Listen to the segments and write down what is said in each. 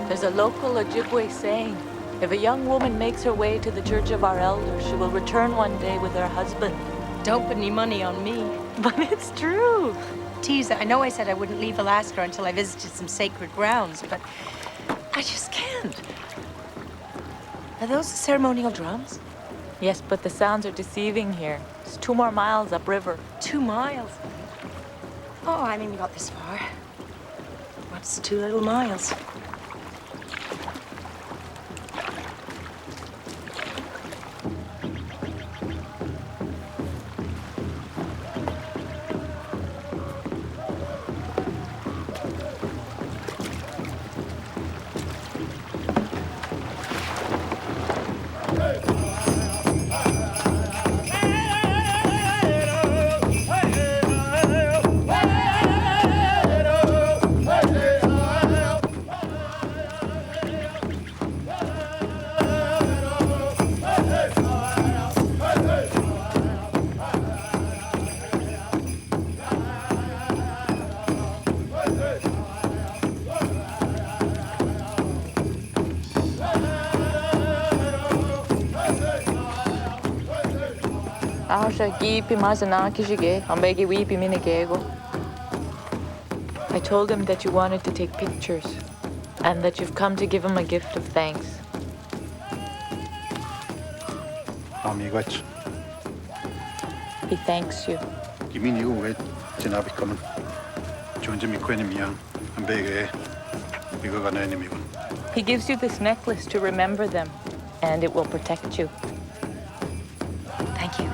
There's a local Ojibwe saying, if a young woman makes her way to the church of our elders, she will return one day with her husband. Don't put any money on me. But it's true. Tease, I know I said I wouldn't leave Alaska until I visited some sacred grounds, but I just can't. Are those ceremonial drums? Yes, but the sounds are deceiving here. It's 2 more miles upriver. 2 miles? Oh, I mean, we got this far. What's 2 little miles? I told him that you wanted to take pictures and that you've come to give him a gift of thanks. He thanks you. He gives you this necklace to remember them, and it will protect you. Thank you.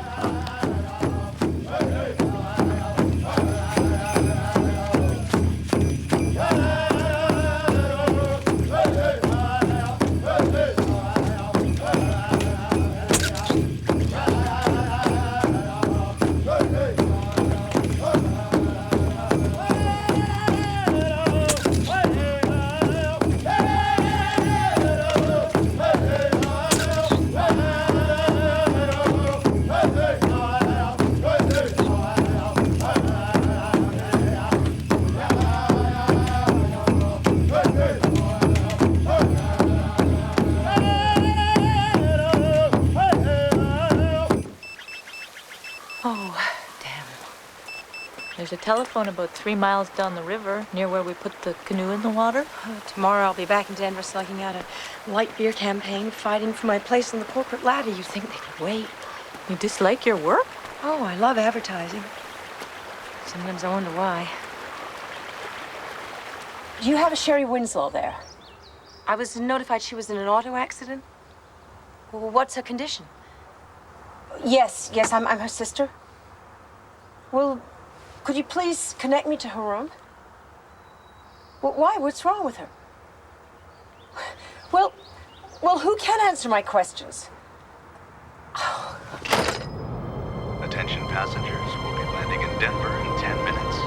There's a telephone about 3 miles down the river, near where we put the canoe in the water. Tomorrow I'll be back in Denver slugging out a light beer campaign, fighting for my place on the corporate ladder. You'd think they could wait. You dislike your work? Oh, I love advertising. Sometimes I wonder why. Do you have a Sherry Winslow there? I was notified she was in an auto accident. Well, what's her condition? Yes, I'm her sister. Well, could you please connect me to her room? Well, why? What's wrong with her? Well, who can answer my questions? Attention passengers, we'll be landing in Denver in 10 minutes.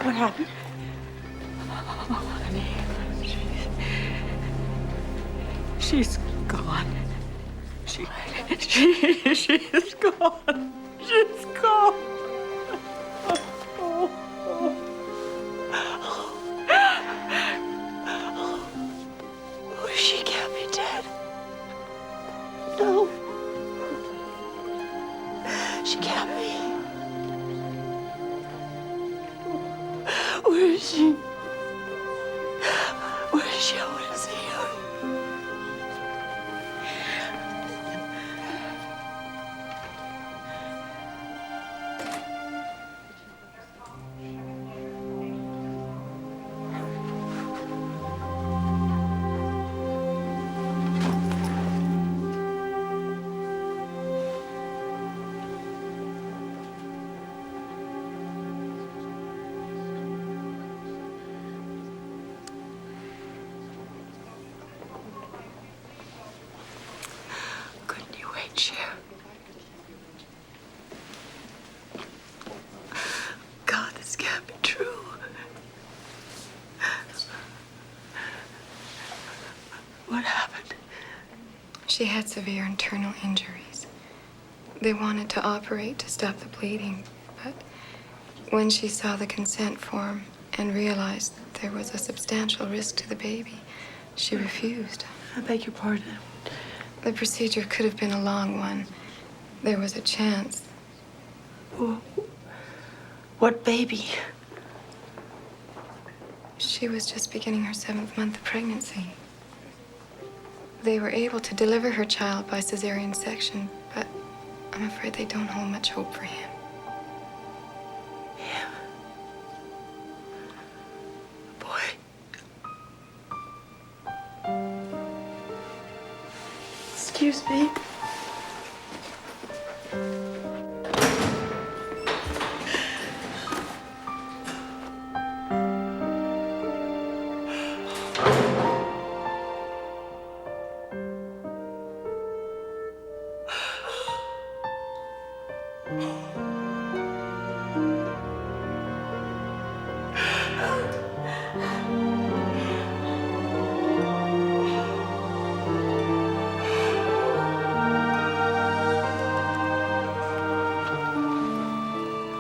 What happened? Oh, honey. She's gone. She's gone. She's gone. Oh, she can't be dead. No. She can't be. Where is she? Where is she? I want to see her. aren't you? God, this can't be true. What happened? She had severe internal injuries. They wanted to operate to stop the bleeding, but when she saw the consent form and realized that there was a substantial risk to the baby, she refused. I beg your pardon. The procedure could have been a long one. There was a chance. What baby? She was just beginning her 7th month of pregnancy. They were able to deliver her child by cesarean section, but I'm afraid they don't hold much hope for him. Him? Boy. Excuse me.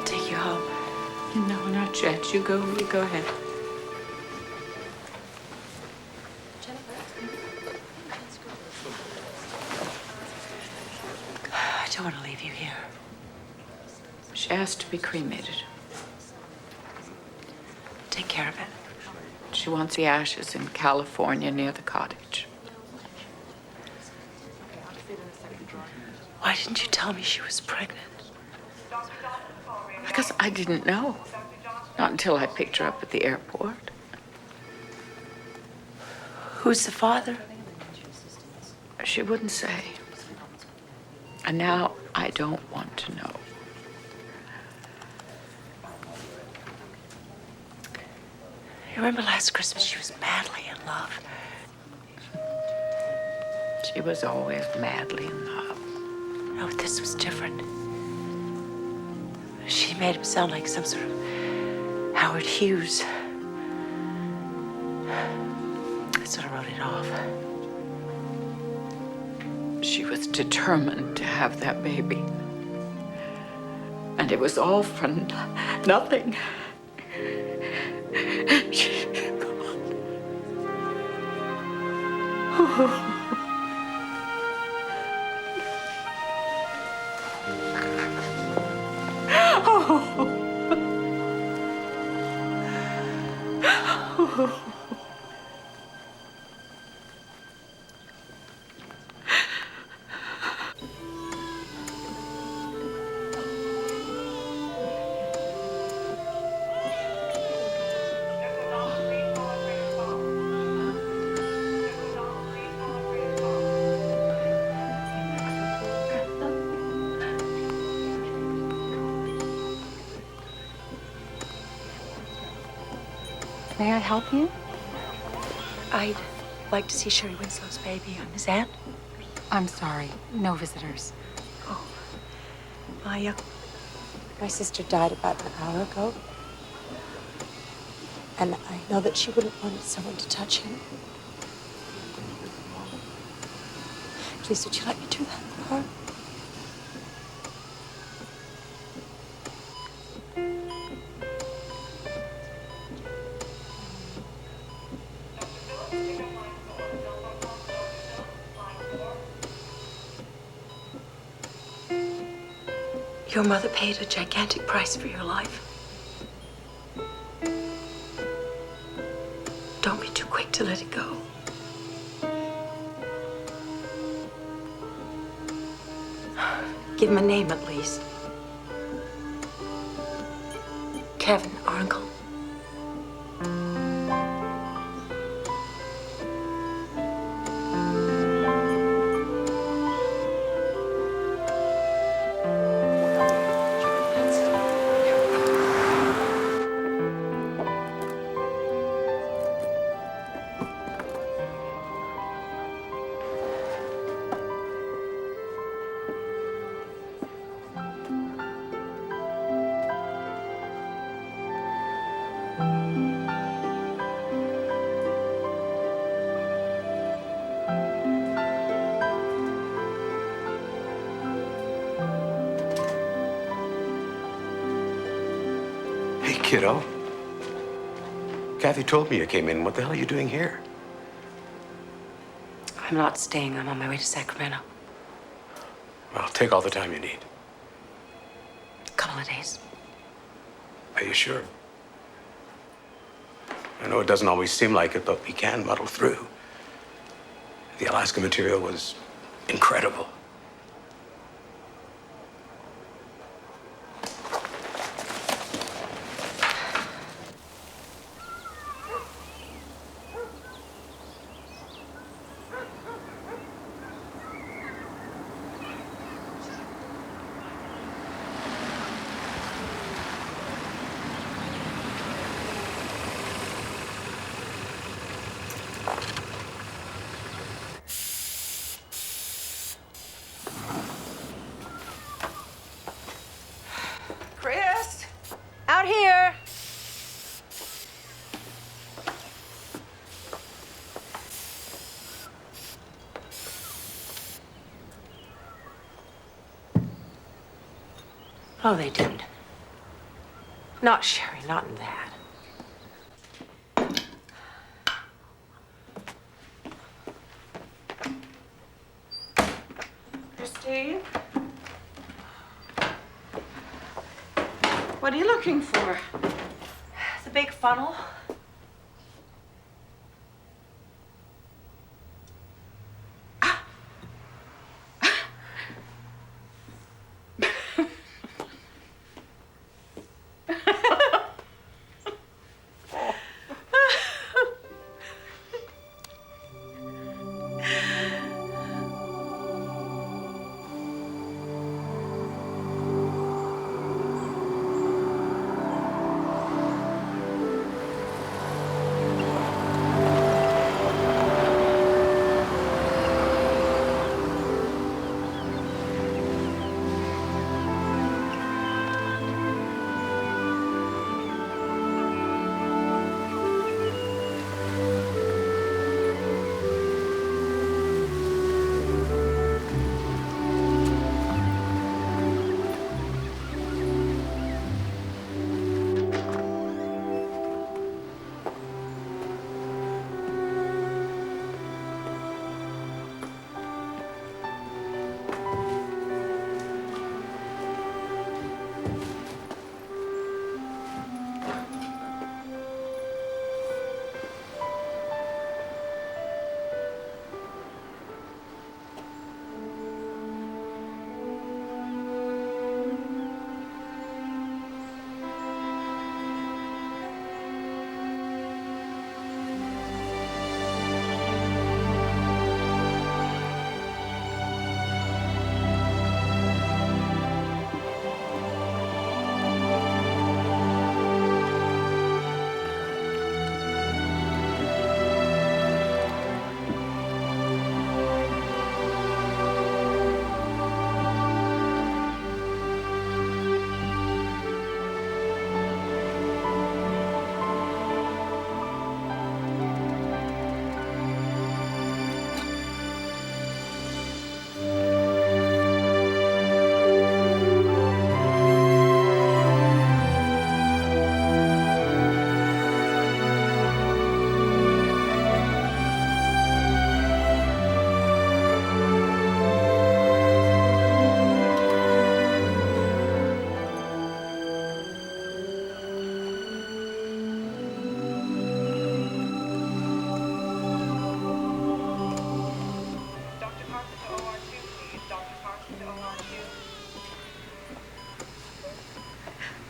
Take you home. No, not yet. You go ahead. I don't want to leave you here. She asked to be cremated. Take care of it. She wants the ashes in California near the cottage. Why didn't you tell me she was pregnant? Because I didn't know. Not until I picked her up at the airport. Who's the father? She wouldn't say. And now I don't want to know. You remember last Christmas she was madly in love? She was always madly in love. No, but this was different. She made him sound like some sort of Howard Hughes. I sort of wrote it off. She was determined to have that baby. And it was all for nothing. She's gone. Oh. May I help you? I'd like to see Shirley Winslow's baby. I'm his aunt. I'm sorry. No visitors. Oh, my sister died about an hour ago. And I know that she wouldn't want someone to touch him. Please, would you let me do that for her? Your mother paid a gigantic price for your life. Don't be too quick to let it go. Give him a name at least. Kevin, our uncle. Hey, kiddo. Kathy told me you came in. What the hell are you doing here? I'm not staying. I'm on my way to Sacramento. Well, take all the time you need. A couple of days. Are you sure? I know it doesn't always seem like it, but we can muddle through. The Alaska material was incredible. Chris! Out here! Oh, they didn't. Not Sherry, not in that. Christine? What are you looking for? The big funnel.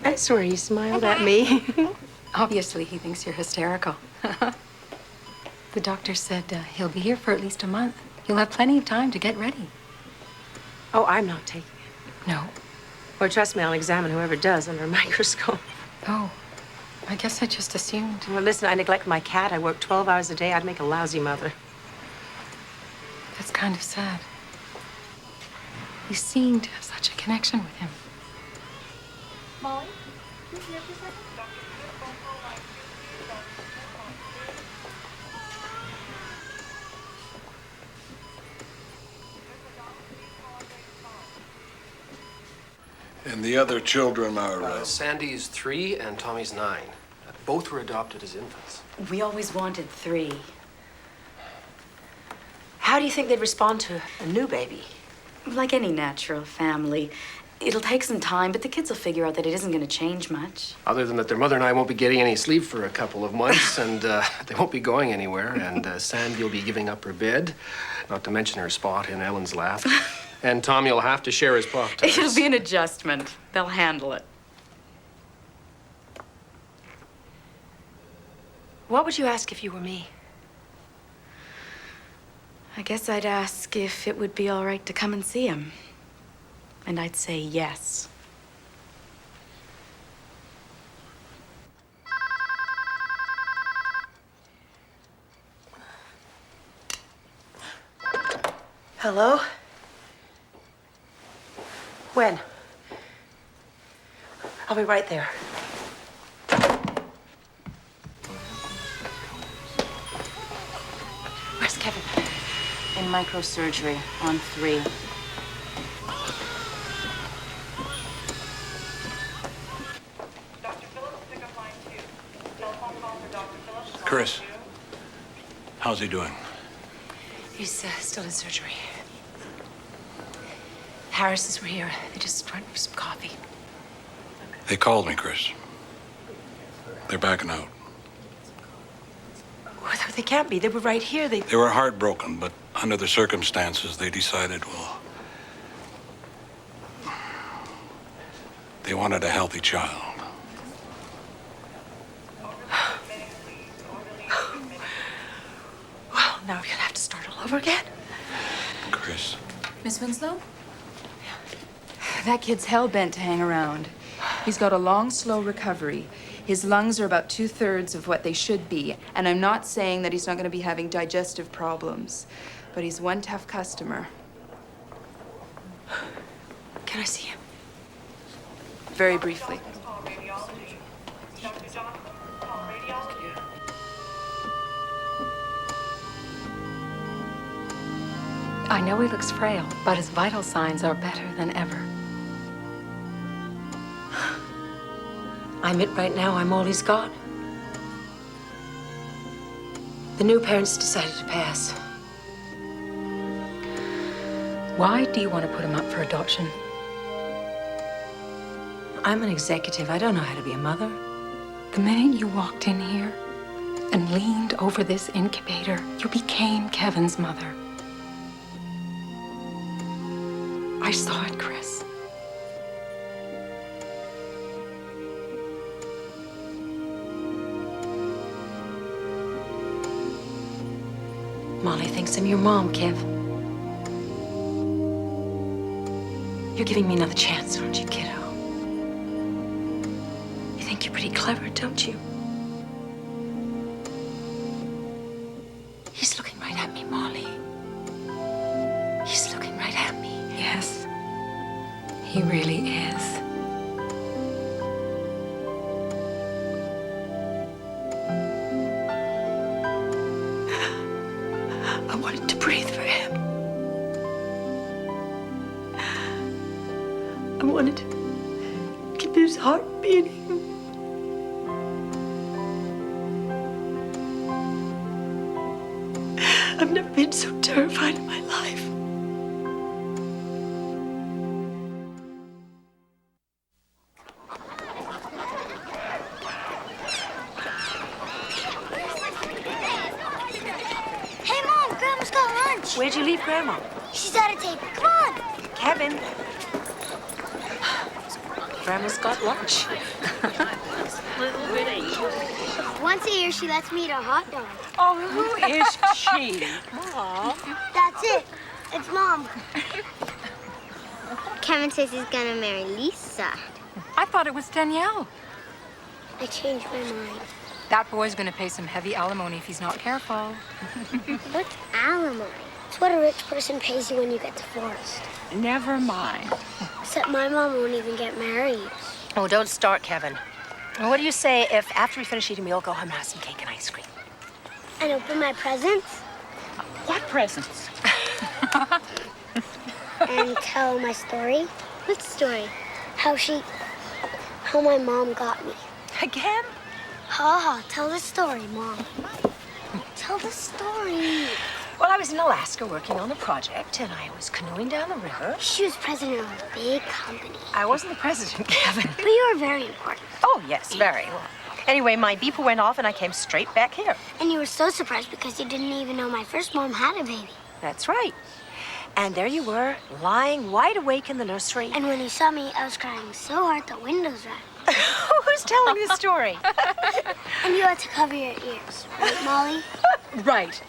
I swear you smiled at me. Obviously, he thinks you're hysterical. The doctor said he'll be here for at least a month. You'll have plenty of time to get ready. Oh, I'm not taking it. No. Or trust me, I'll examine whoever does under a microscope. Oh, I guess I just assumed. Well, listen, I neglect my cat. I work 12 hours a day. I'd make a lousy mother. That's kind of sad. You seem to have such a connection with him. Molly, can you hear for a second? And the other children are... Sandy's 3 and Tommy's 9. Both were adopted as infants. We always wanted 3. How do you think they'd respond to a new baby? Like any natural family. It'll take some time, but the kids will figure out that it isn't going to change much. Other than that, their mother and I won't be getting any sleep for a couple of months, and they won't be going anywhere. And Sandy will be giving up her bed, not to mention her spot in Ellen's lap. And Tommy will have to share his Pop-Tarts. It'll be an adjustment. They'll handle it. What would you ask if you were me? I guess I'd ask if it would be all right to come and see him. And I'd say yes. Hello? When? I'll be right there. Where's Kevin? In microsurgery on 3. Chris, how's he doing? He's still in surgery. Harris's were here. They just went for some coffee. They called me, Chris. They're backing out. Well, they can't be. They were right here. They They were heartbroken, but under the circumstances, they decided, well, they wanted a healthy child. Well, now we're gonna have to start all over again. Chris. Miss Winslow? That kid's hell-bent to hang around. He's got a long, slow recovery. His lungs are about 2/3 of what they should be, and I'm not saying that he's not going to be having digestive problems, but he's one tough customer. Can I see him? Very briefly. I know he looks frail, but his vital signs are better than ever. I admit right now I'm all he's got. The new parents decided to pass. Why do you want to put him up for adoption? I'm an executive. I don't know how to be a mother. The minute you walked in here and leaned over this incubator, you became Kevin's mother. I saw it, Chris. Molly thinks I'm your mom, Kev. You're giving me another chance, aren't you, kiddo? You think you're pretty clever, don't you? He's looking right at me, Molly. He's looking right at me. Yes, he really is. I wanted to breathe for him. I wanted to keep his heart beating. I've never been so terrified in my life. Hey, Mom, Grandma's got lunch. Where'd you leave Grandma? She's at a table. Come on. Kevin. Grandma's got lunch. Once a year, she lets me eat a hot dog. Oh, who is she? That's it. It's Mom. Kevin says he's gonna marry Lisa. I thought it was Danielle. I changed my mind. That boy's gonna pay some heavy alimony if he's not careful. What's alimony? It's what a rich person pays you when you get divorced. Never mind. Except my mom won't even get married. Oh, don't start, Kevin. Well, what do you say if after we finish eating, we all go home and have some cake and ice cream? And open my presents? What presents? And tell my story? What story? How my mom got me. Again? Ha, tell the story, Mom. Tell the story. Well, I was in Alaska working on a project, and I was canoeing down the river. She was president of a big company. I wasn't the president, Kevin. But you were very important. Oh, yes, very. Well, anyway, my beeper went off, and I came straight back here. And you were so surprised because you didn't even know my first mom had a baby. That's right. And there you were, lying wide awake in the nursery. And when you saw me, I was crying so hard the windows ran. Who's telling the story? And you had to cover your ears, right, Molly? Right,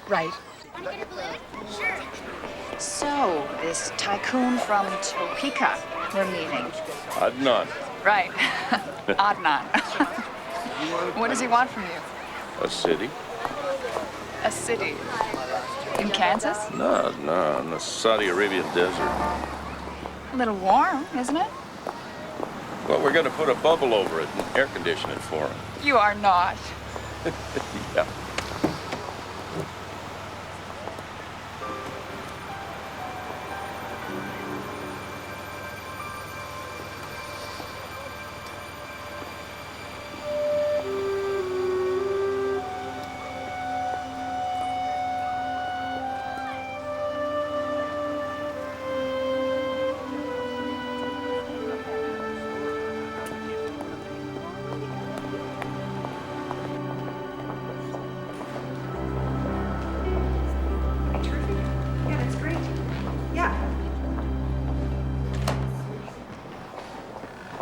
right. Want to get a balloon? Sure. So, this tycoon from Topeka we're meeting. Adnan. Right. Adnan. What does he want from you? A city? A city. In Kansas? No, in the Saudi Arabian desert. A little warm, isn't it? Well, we're going to put a bubble over it and air condition it for him. You are not. Yeah.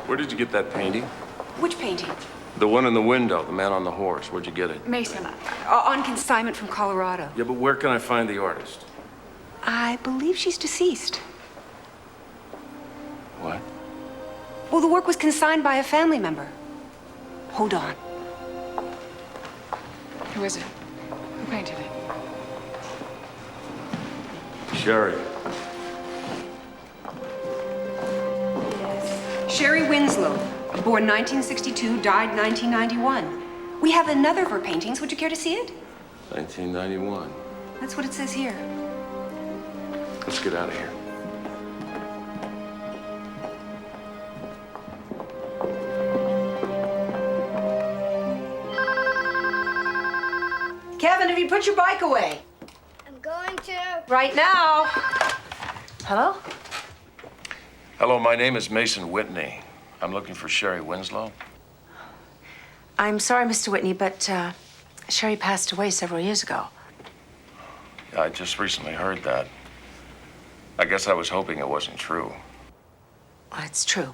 Where did you get that painting? Which painting? The one in the window, the man on the horse. Where'd you get it? Mason. On consignment from Colorado. Yeah, but where can I find the artist? I believe she's deceased. What? Well, the work was consigned by a family member. Hold on. Who is it? Who painted it? Sherry. Sherry Winslow, born 1962, died 1991. We have another of her paintings. Would you care to see it? 1991. That's what it says here. Let's get out of here. Kevin, have you put your bike away? I'm going to. Right now. Hello? Hello, my name is Mason Whitney. I'm looking for Sherry Winslow. I'm sorry, Mr. Whitney, but Sherry passed away several years ago. Yeah, I just recently heard that. I guess I was hoping it wasn't true. Well, it's true.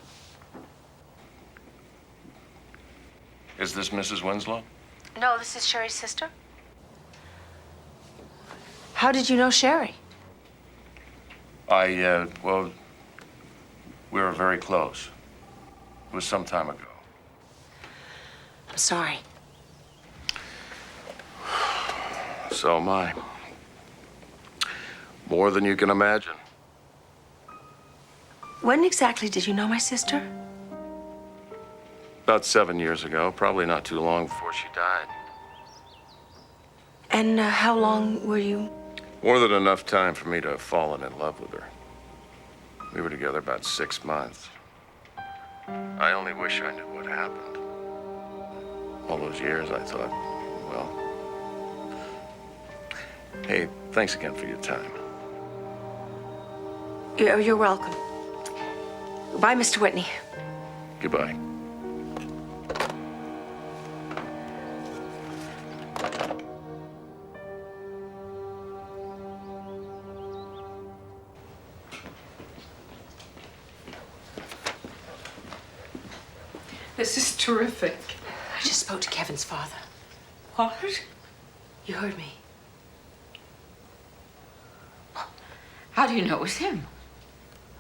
Is this Mrs. Winslow? No, this is Sherry's sister. How did you know Sherry? Well, we were very close. It was some time ago. I'm sorry. So am I. More than you can imagine. When exactly did you know my sister? About 7 years ago, probably not too long before she died. And how long were you? More than enough time for me to have fallen in love with her. We were together about 6 months. I only wish I knew what happened. All those years I thought, well... Hey, thanks again for your time. You're welcome. Bye, Mr. Whitney. Goodbye. This is terrific. I just spoke to Kevin's father. What? You heard me. How do you know it was him?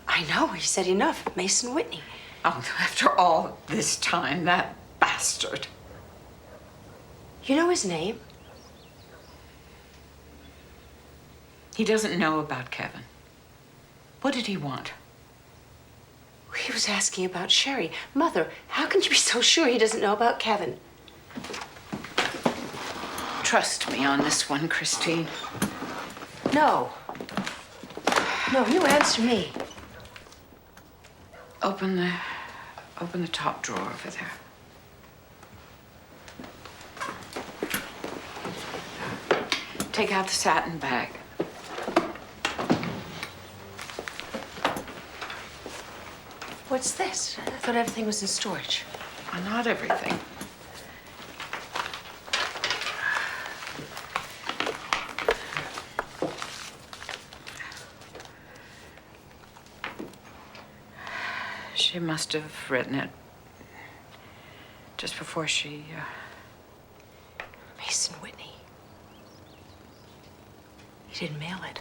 I know. He said enough. Mason Whitney. Oh, after all this time, that bastard. You know his name? He doesn't know about Kevin. What did he want? He was asking about Sherry. Mother, how can you be so sure he doesn't know about Kevin? Trust me on this one, Christine. No. No, you answer me. Open the top drawer over there. Take out the satin bag. What's this? I thought everything was in storage. Not everything. She must have written it just before she, Mason Whitney. You didn't mail it?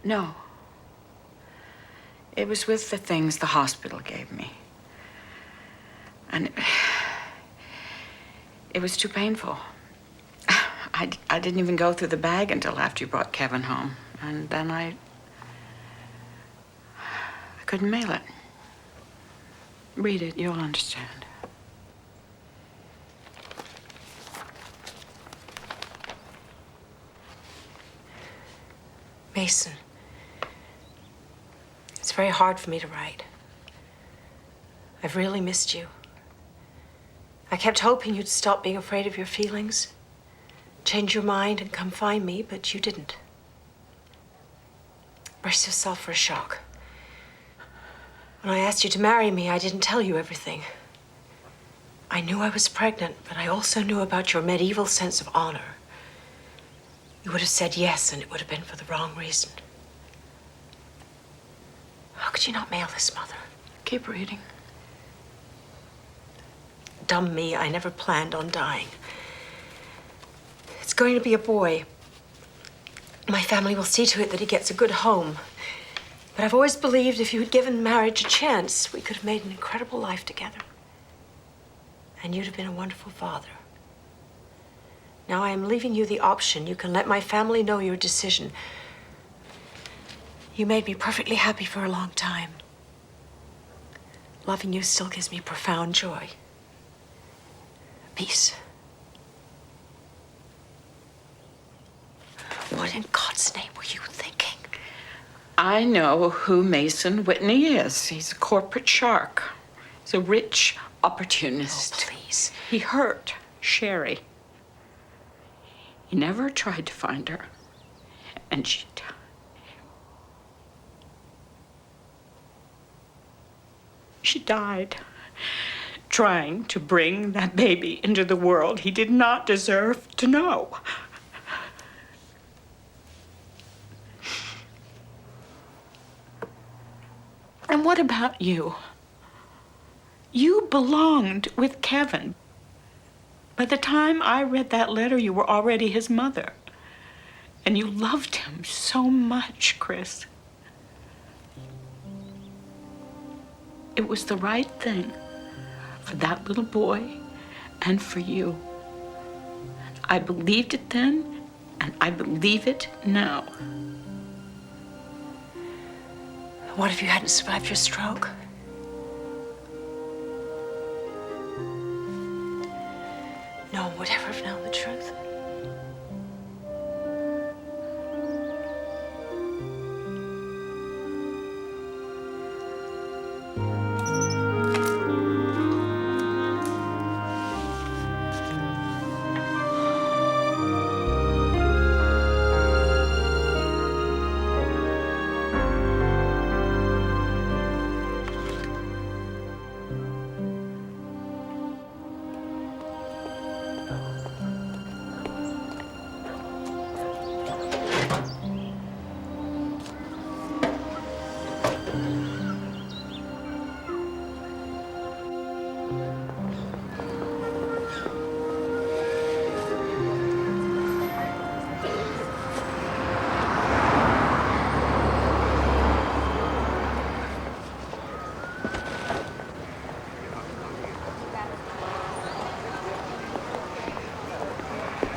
No. It was with the things the hospital gave me. And it was too painful. I didn't even go through the bag until after you brought Kevin home. And then I couldn't mail it. Read it, you'll understand. Mason, it's very hard for me to write. I've really missed you. I kept hoping you'd stop being afraid of your feelings, change your mind and come find me, but you didn't. Brace yourself for a shock. When I asked you to marry me, I didn't tell you everything. I knew I was pregnant, but I also knew about your medieval sense of honor. You would have said yes, and it would have been for the wrong reason. How could you not mail this, Mother? Keep reading. Dumb me, I never planned on dying. It's going to be a boy. My family will see to it that he gets a good home. But I've always believed if you had given marriage a chance, we could have made an incredible life together. And you'd have been a wonderful father. Now I am leaving you the option. You can let my family know your decision. You made me perfectly happy for a long time. Loving you still gives me profound joy. Peace. What in God's name were you thinking? I know who Mason Whitney is. He's a corporate shark. He's a rich opportunist. Oh, please. He hurt Sherry. He never tried to find her. And she died. She died trying to bring that baby into the world he did not deserve to know. And what about you? You belonged with Kevin. By the time I read that letter, you were already his mother. And you loved him so much, Chris. It was the right thing for that little boy and for you. I believed it then, and I believe it now. What if you hadn't survived your stroke? No one would ever have known the truth.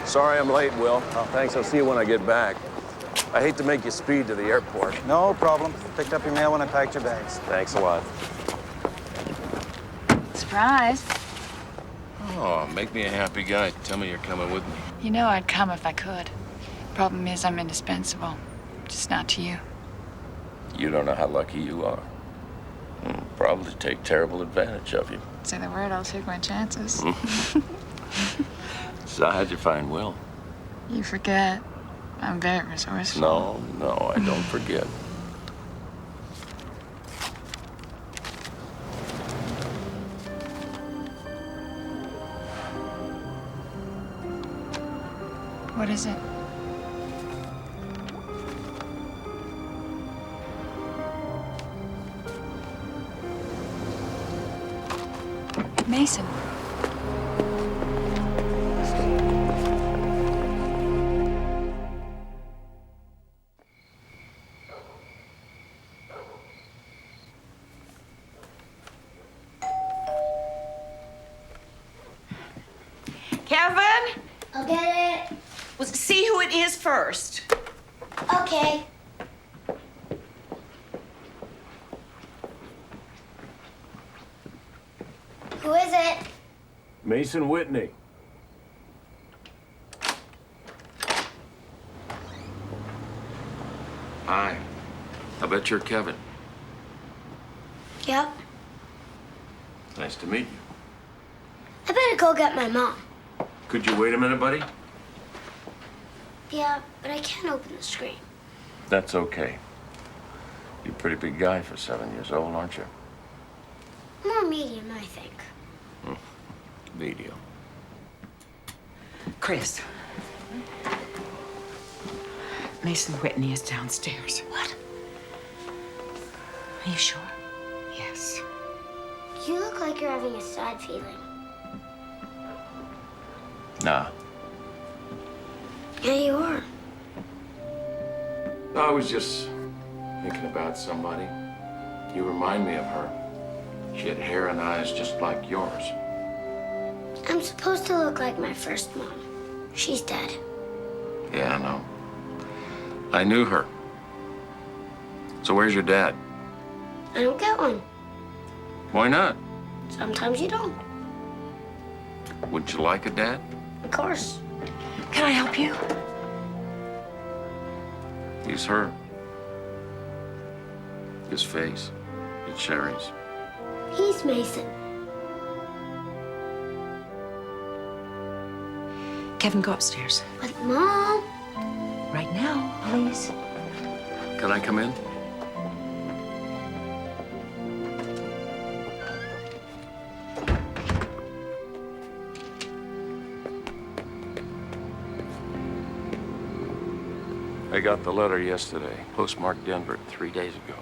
Sorry I'm late, Will. Oh, thanks. I'll see you when I get back. I hate to make you speed to the airport. No problem. Picked up your mail when I packed your bags. Thanks a lot. Surprise. Oh, make me a happy guy. Tell me you're coming with me. You know I'd come if I could. Problem is I'm indispensable. Just not to you. You don't know how lucky you are. probably take terrible advantage of you. Say the word, I'll take my chances. So how'd you find Will? You forget. I'm very resourceful. No, I don't forget. What is it? Mason. Kevin? I'll get it. Well, see who it is first. Okay. Who is it? Mason Whitney. Hi. I bet you're Kevin. Yep. Nice to meet you. I better go get my mom. Could you wait a minute, buddy? Yeah, but I can't open the screen. That's okay. You're a pretty big guy for 7 years old, aren't you? More medium, I think. Medium. Chris. Mason Whitney is downstairs. What? Are you sure? Yes. You look like you're having a sad feeling. Nah. Yeah, you are. I was just thinking about somebody. You remind me of her. She had hair and eyes just like yours. I'm supposed to look like my first mom. She's dead. Yeah, I know. I knew her. So where's your dad? I don't get one. Why not? Sometimes you don't. Would you like a dad? Of course. Can I help you? He's her. His face. It's Sherry's. He's Mason. Kevin, go upstairs. But Mom. Right now, please. Can I come in? I got the letter yesterday, postmarked Denver 3 days ago.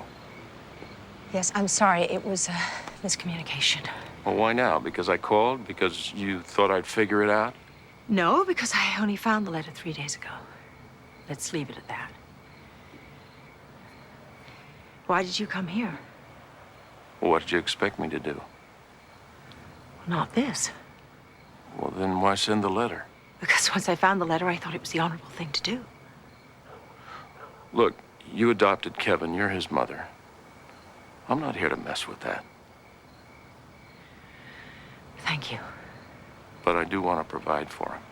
Yes, I'm sorry. It was a miscommunication. Well, why now? Because I called? Because you thought I'd figure it out? No, because I only found the letter 3 days ago. Let's leave it at that. Why did you come here? Well, what did you expect me to do? Not this. Well, then why send the letter? Because once I found the letter, I thought it was the honorable thing to do. Look, you adopted Kevin. You're his mother. I'm not here to mess with that. Thank you. But I do want to provide for him.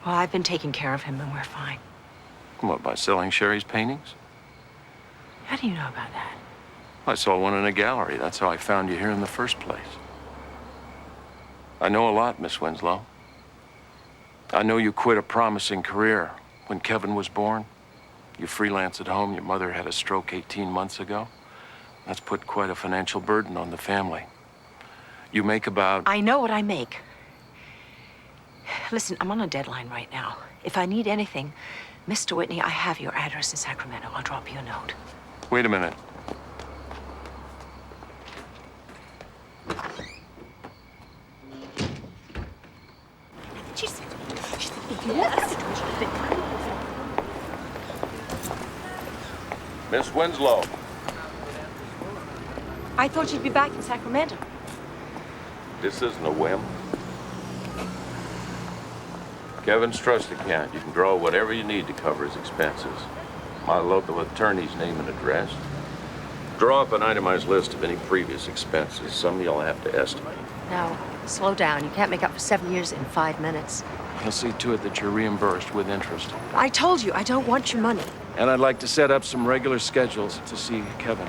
Well, I've been taking care of him, and we're fine. What, by selling Sherry's paintings? How do you know about that? I saw one in a gallery. That's how I found you here in the first place. I know a lot, Miss Winslow. I know you quit a promising career when Kevin was born. You freelance at home. Your mother had a stroke 18 months ago. That's put quite a financial burden on the family. You make about... I know what I make. Listen, I'm on a deadline right now. If I need anything, Mr. Whitney, I have your address in Sacramento. I'll drop you a note. Wait a minute. She said yes. Miss Winslow. I thought you'd be back in Sacramento. This isn't a whim. Kevin's trust account. You can draw whatever you need to cover his expenses. My local attorney's name and address. Draw up an itemized list of any previous expenses. Some you'll have to estimate. Now, slow down. You can't make up for 7 years in 5 minutes. I'll see to it that you're reimbursed with interest. I told you, I don't want your money. And I'd like to set up some regular schedules to see Kevin.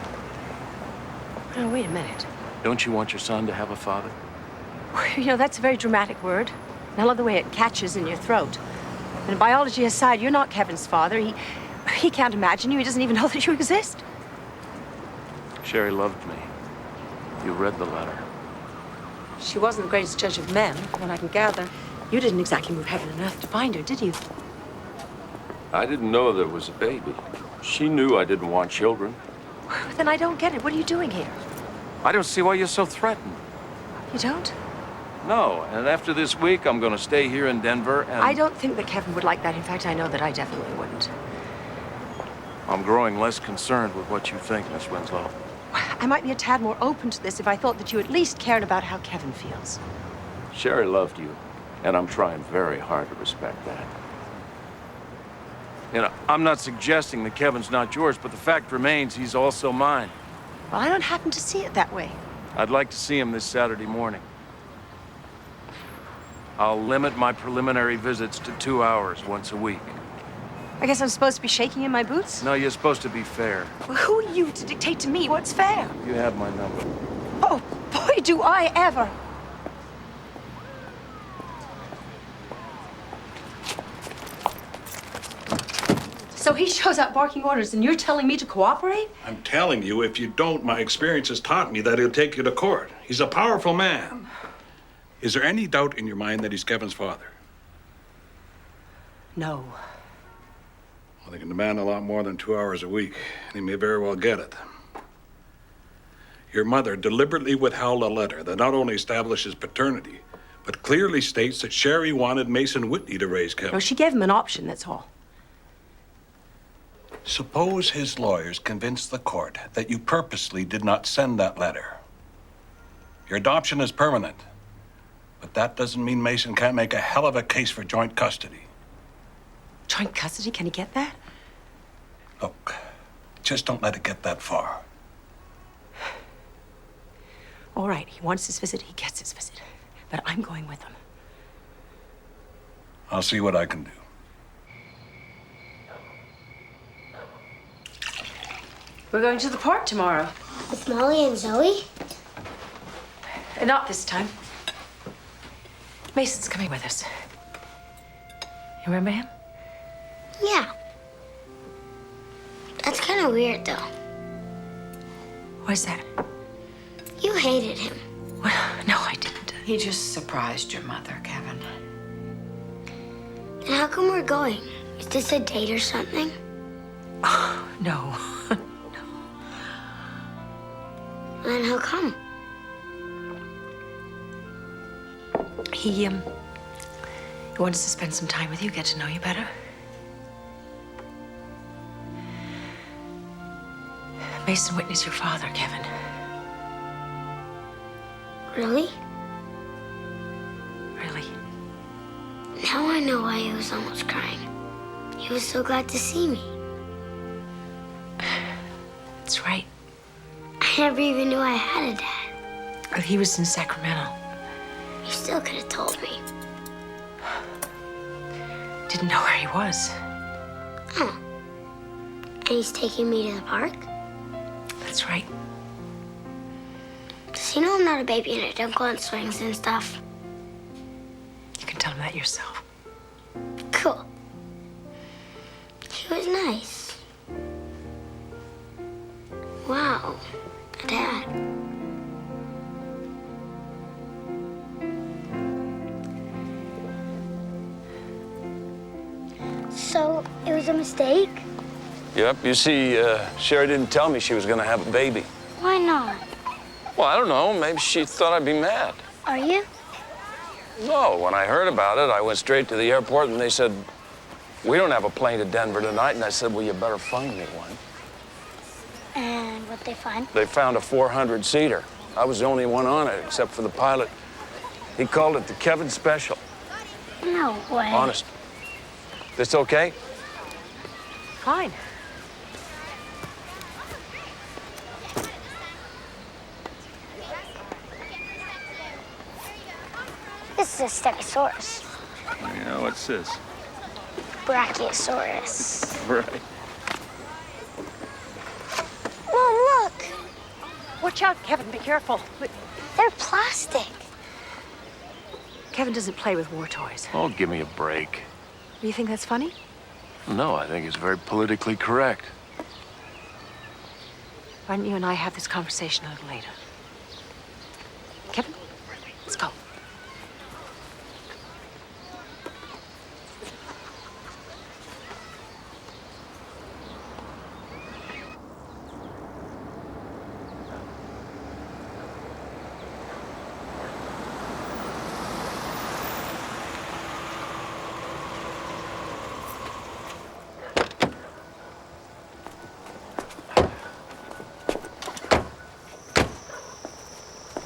Now, wait a minute. Don't you want your son to have a father? You know, that's a very dramatic word. And I love the way it catches in your throat. And biology aside, you're not Kevin's father. He can't imagine you. He doesn't even know that you exist. Sherry loved me. You read the letter. She wasn't the greatest judge of men, from what I can gather. You didn't exactly move heaven and earth to find her, did you? I didn't know there was a baby. She knew I didn't want children. Then I don't get it. What are you doing here? I don't see why you're so threatened. You don't? No, and after this week, I'm gonna stay here in Denver and... I don't think that Kevin would like that. In fact, I know that I definitely wouldn't. I'm growing less concerned with what you think, Miss Winslow. I might be a tad more open to this if I thought that you at least cared about how Kevin feels. Sherry loved you, and I'm trying very hard to respect that. You know, I'm not suggesting that Kevin's not yours, but the fact remains he's also mine. Well, I don't happen to see it that way. I'd like to see him this Saturday morning. I'll limit my preliminary visits to 2 hours once a week. I guess I'm supposed to be shaking in my boots? No, you're supposed to be fair. Well, who are you to dictate to me what's fair? You have my number. Oh, boy, do I ever. So he shows up barking orders, and you're telling me to cooperate? I'm telling you, if you don't, my experience has taught me that he'll take you to court. He's a powerful man. Is there any doubt in your mind that he's Kevin's father? No. Well, they can demand a lot more than 2 hours a week, and he may very well get it. Your mother deliberately withheld a letter that not only establishes paternity, but clearly states that Sherry wanted Mason Whitney to raise Kevin. No, she gave him an option, that's all. Suppose his lawyers convince the court that you purposely did not send that letter. Your adoption is permanent, but that doesn't mean Mason can't make a hell of a case for joint custody. Joint custody? Can he get that? Look, just don't let it get that far. All right, he wants his visit, he gets his visit. But I'm going with him. I'll see what I can do. We're going to the park tomorrow. With Molly and Zoe? Not this time. Mason's coming with us. You remember him? Yeah. That's kind of weird, though. Why's that? You hated him. Well, no, I didn't. He just surprised your mother, Kevin. Then how come we're going? Is this a date or something? Oh, no. Then how come? He wants to spend some time with you, get to know you better. Mason Whitney's your father, Kevin. Really? Really. Now I know why he was almost crying. He was so glad to see me. That's right. I never even knew I had a dad. Well, he was in Sacramento. You still could have told me. Didn't know where he was. Oh. And he's taking me to the park? That's right. Does he know I'm not a baby and I don't go on swings and stuff? You can tell him that yourself. Cool. He was nice. Wow. A dad. So, it was a mistake? Yep, you see, Sherry didn't tell me she was gonna have a baby. Why not? Well, I don't know, maybe she thought I'd be mad. Are you? No, when I heard about it, I went straight to the airport and they said, we don't have a plane to Denver tonight. And I said, well, you better find me one. And what'd they find? They found a 400-seater. I was the only one on it, except for the pilot. He called it the Kevin Special. No way. Honest. This okay? Fine. This is a stegosaurus. Yeah, what's this? Brachiosaurus. Right. Mom, look! Watch out, Kevin. Be careful. They're plastic. Kevin doesn't play with war toys. Oh, give me a break. Do you think that's funny? No, I think it's very politically correct. Why don't you and I have this conversation a little later? Kevin, let's go.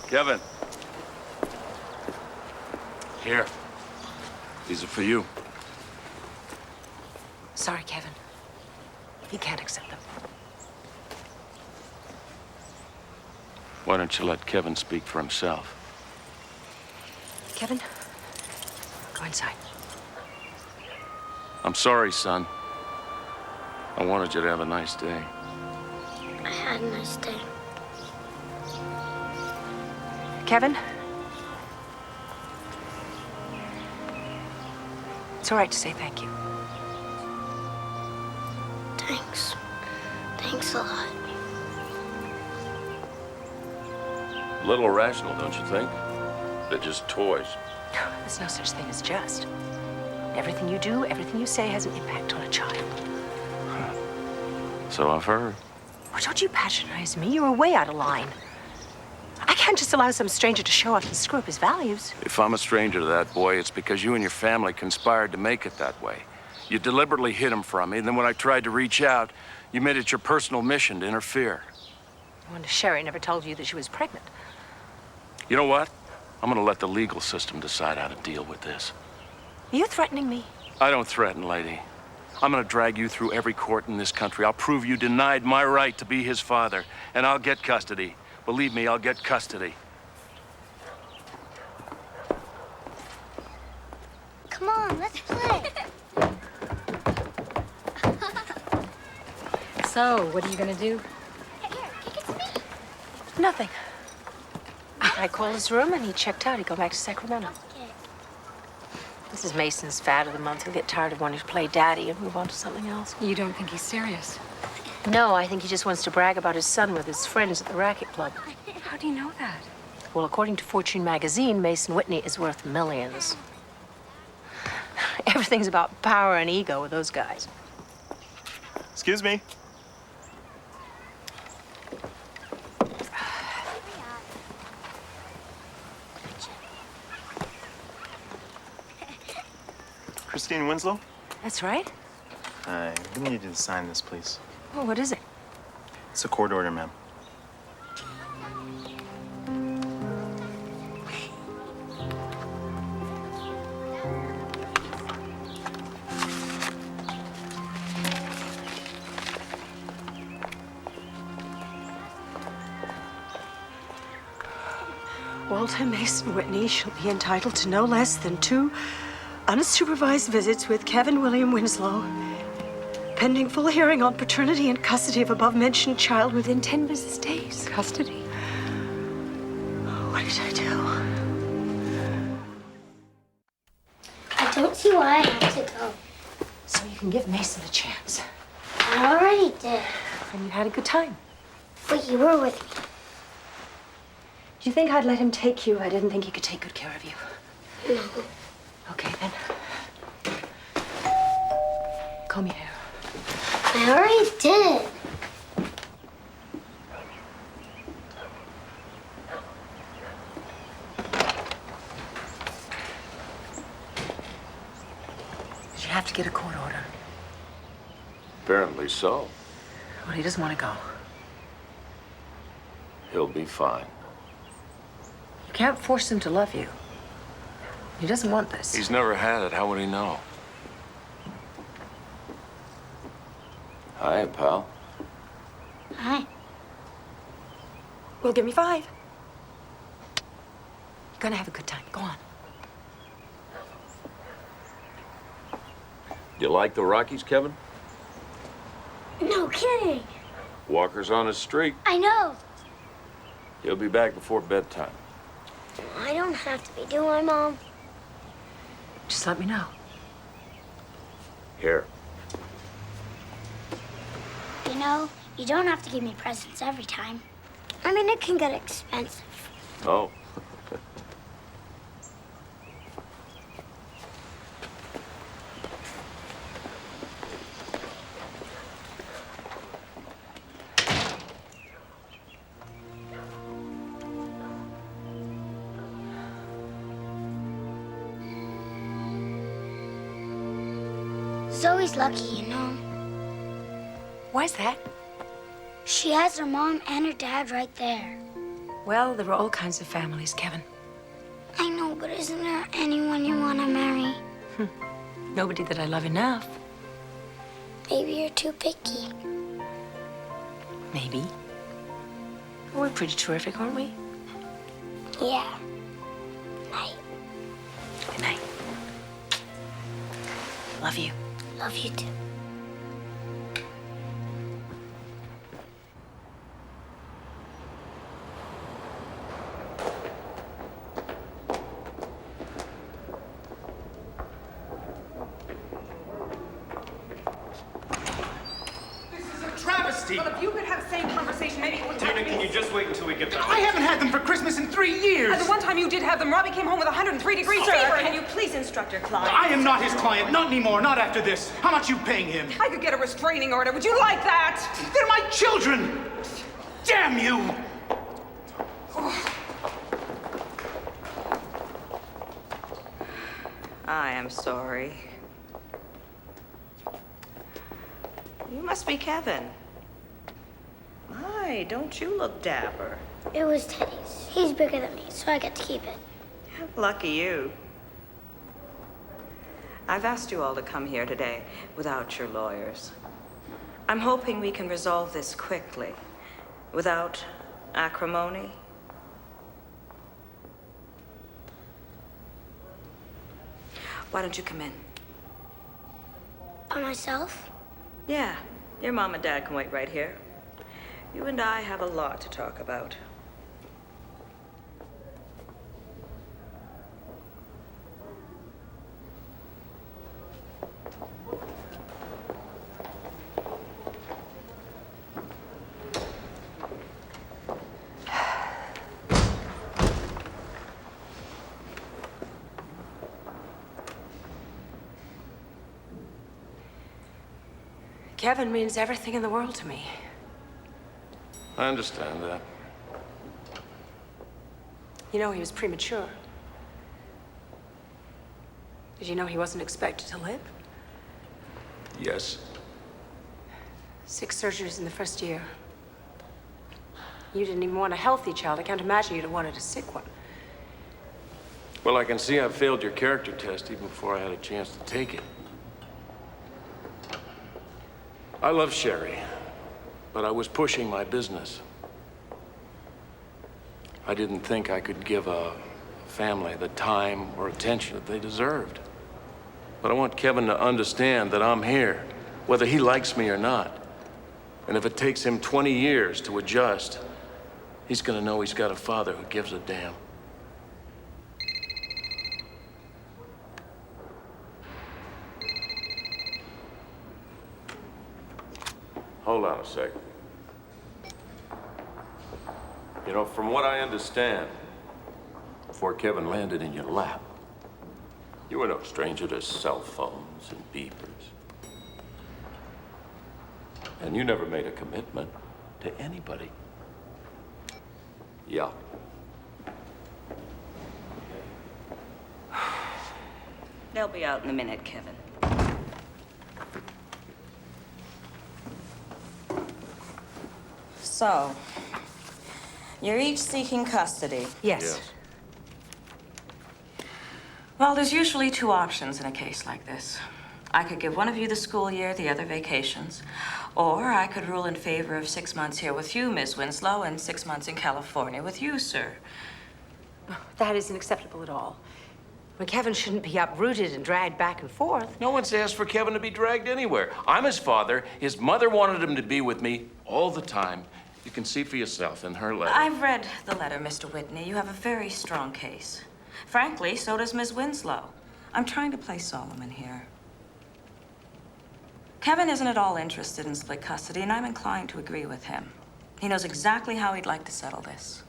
Kevin. Here. These are for you. Sorry, Kevin. He can't accept them. Why don't you let Kevin speak for himself? Kevin, go inside. I'm sorry, son. I wanted you to have a nice day. I had a nice day. Kevin? It's all right to say thank you. Thanks. Thanks a lot. A little irrational, don't you think? They're just toys. There's no such thing as just. Everything you do, everything you say has an impact on a child. So I've heard. Well, don't you patronize me. You're way out of line. I can't just allow some stranger to show up and screw up his values. If I'm a stranger to that boy, it's because you and your family conspired to make it that way. You deliberately hid him from me, and then when I tried to reach out, you made it your personal mission to interfere. I wonder Sherry never told you that she was pregnant. You know what? I'm gonna let the legal system decide how to deal with this. Are you threatening me? I don't threaten, lady. I'm gonna drag you through every court in this country. I'll prove you denied my right to be his father, and I'll get custody. Believe me, I'll get custody. Come on, let's play. So, what are you gonna do? Nothing. I called his room and he checked out. He'd go back to Sacramento. This is Mason's fad of the month. He'll get tired of wanting to play daddy and move on to something else. You don't think he's serious? No, I think he just wants to brag about his son with his friends at the racket club. How do you know that? Well, according to Fortune magazine, Mason Whitney is worth millions. Everything's about power and ego with those guys. Excuse me. Christine Winslow? That's right. We need you to sign this, please. Oh, what is it? It's a court order, ma'am. Walter Mason Whitney shall be entitled to no less than 2 unsupervised visits with Kevin William Winslow, pending full hearing on paternity and custody of above-mentioned child within 10 business days. Custody? What did I do? I don't see why I have to go. So you can give Mason a chance. I already did. And you had a good time. But you were with me. Do you think I'd let him take you? I didn't think he could take good care of you. No. Okay, then. Comb your hair. I already did. Did you have to get a court order? Apparently so. Well, he doesn't want to go. He'll be fine. You can't force him to love you. He doesn't want this. He's never had it. How would he know? Hi, pal. Hi. Well, give me 5. You're gonna have a good time. Go on. You like the Rockies, Kevin? No kidding. Walker's on his streak. I know. He'll be back before bedtime. I don't have to be, do I, Mom? Just let me know. Here. You know, you don't have to give me presents every time. I mean, it can get expensive. Oh. Zoe's lucky, you know. Why's that? She has her mom and her dad right there. Well, there are all kinds of families, Kevin. I know, but isn't there anyone you want to marry? Nobody that I love enough. Maybe you're too picky. Maybe. We're pretty terrific, aren't we? Yeah. Night. Good night. Love you. Love you too. Well, if you could have the same conversation, maybe it wouldn't have to be... Can you just wait until we get back? I haven't had them for Christmas in 3 years! The one time you did have them, Robbie came home with 103-degree fever. Can you please instruct your client? I am not his client, not anymore, not after this. How much you paying him? I could get a restraining order. Would you like that? They're my children! Damn you! I am sorry. You must be Kevin. My, don't you look dapper. It was Teddy's. He's bigger than me, so I get to keep it. Lucky you. I've asked you all to come here today without your lawyers. I'm hoping we can resolve this quickly, without acrimony. Why don't you come in? By myself? Yeah, your mom and dad can wait right here. You and I have a lot to talk about. Kevin means everything in the world to me. I understand that. You know, he was premature. Did you know he wasn't expected to live? Yes. 6 surgeries in the first year. You didn't even want a healthy child. I can't imagine you'd have wanted a sick one. Well, I can see I failed your character test even before I had a chance to take it. I love Sherry, but I was pushing my business. I didn't think I could give a family the time or attention that they deserved. But I want Kevin to understand that I'm here, whether he likes me or not. And if it takes him 20 years to adjust, he's gonna know he's got a father who gives a damn. Hold on a second. You know, from what I understand, before Kevin landed in your lap, you were no stranger to cell phones and beepers. And you never made a commitment to anybody. Yeah. They'll be out in a minute, Kevin. So, you're each seeking custody? Yes. Well, there's usually 2 options in a case like this. I could give one of you the school year, the other vacations. Or I could rule in favor of 6 months here with you, Miss Winslow, and 6 months in California with you, sir. That isn't acceptable at all. Well, Kevin shouldn't be uprooted and dragged back and forth. No one's asked for Kevin to be dragged anywhere. I'm his father. His mother wanted him to be with me all the time. You can see for yourself in her letter. I've read the letter, Mr. Whitney. You have a very strong case. Frankly, so does Miss Winslow. I'm trying to play Solomon here. Kevin isn't at all interested in split custody, and I'm inclined to agree with him. He knows exactly how he'd like to settle this.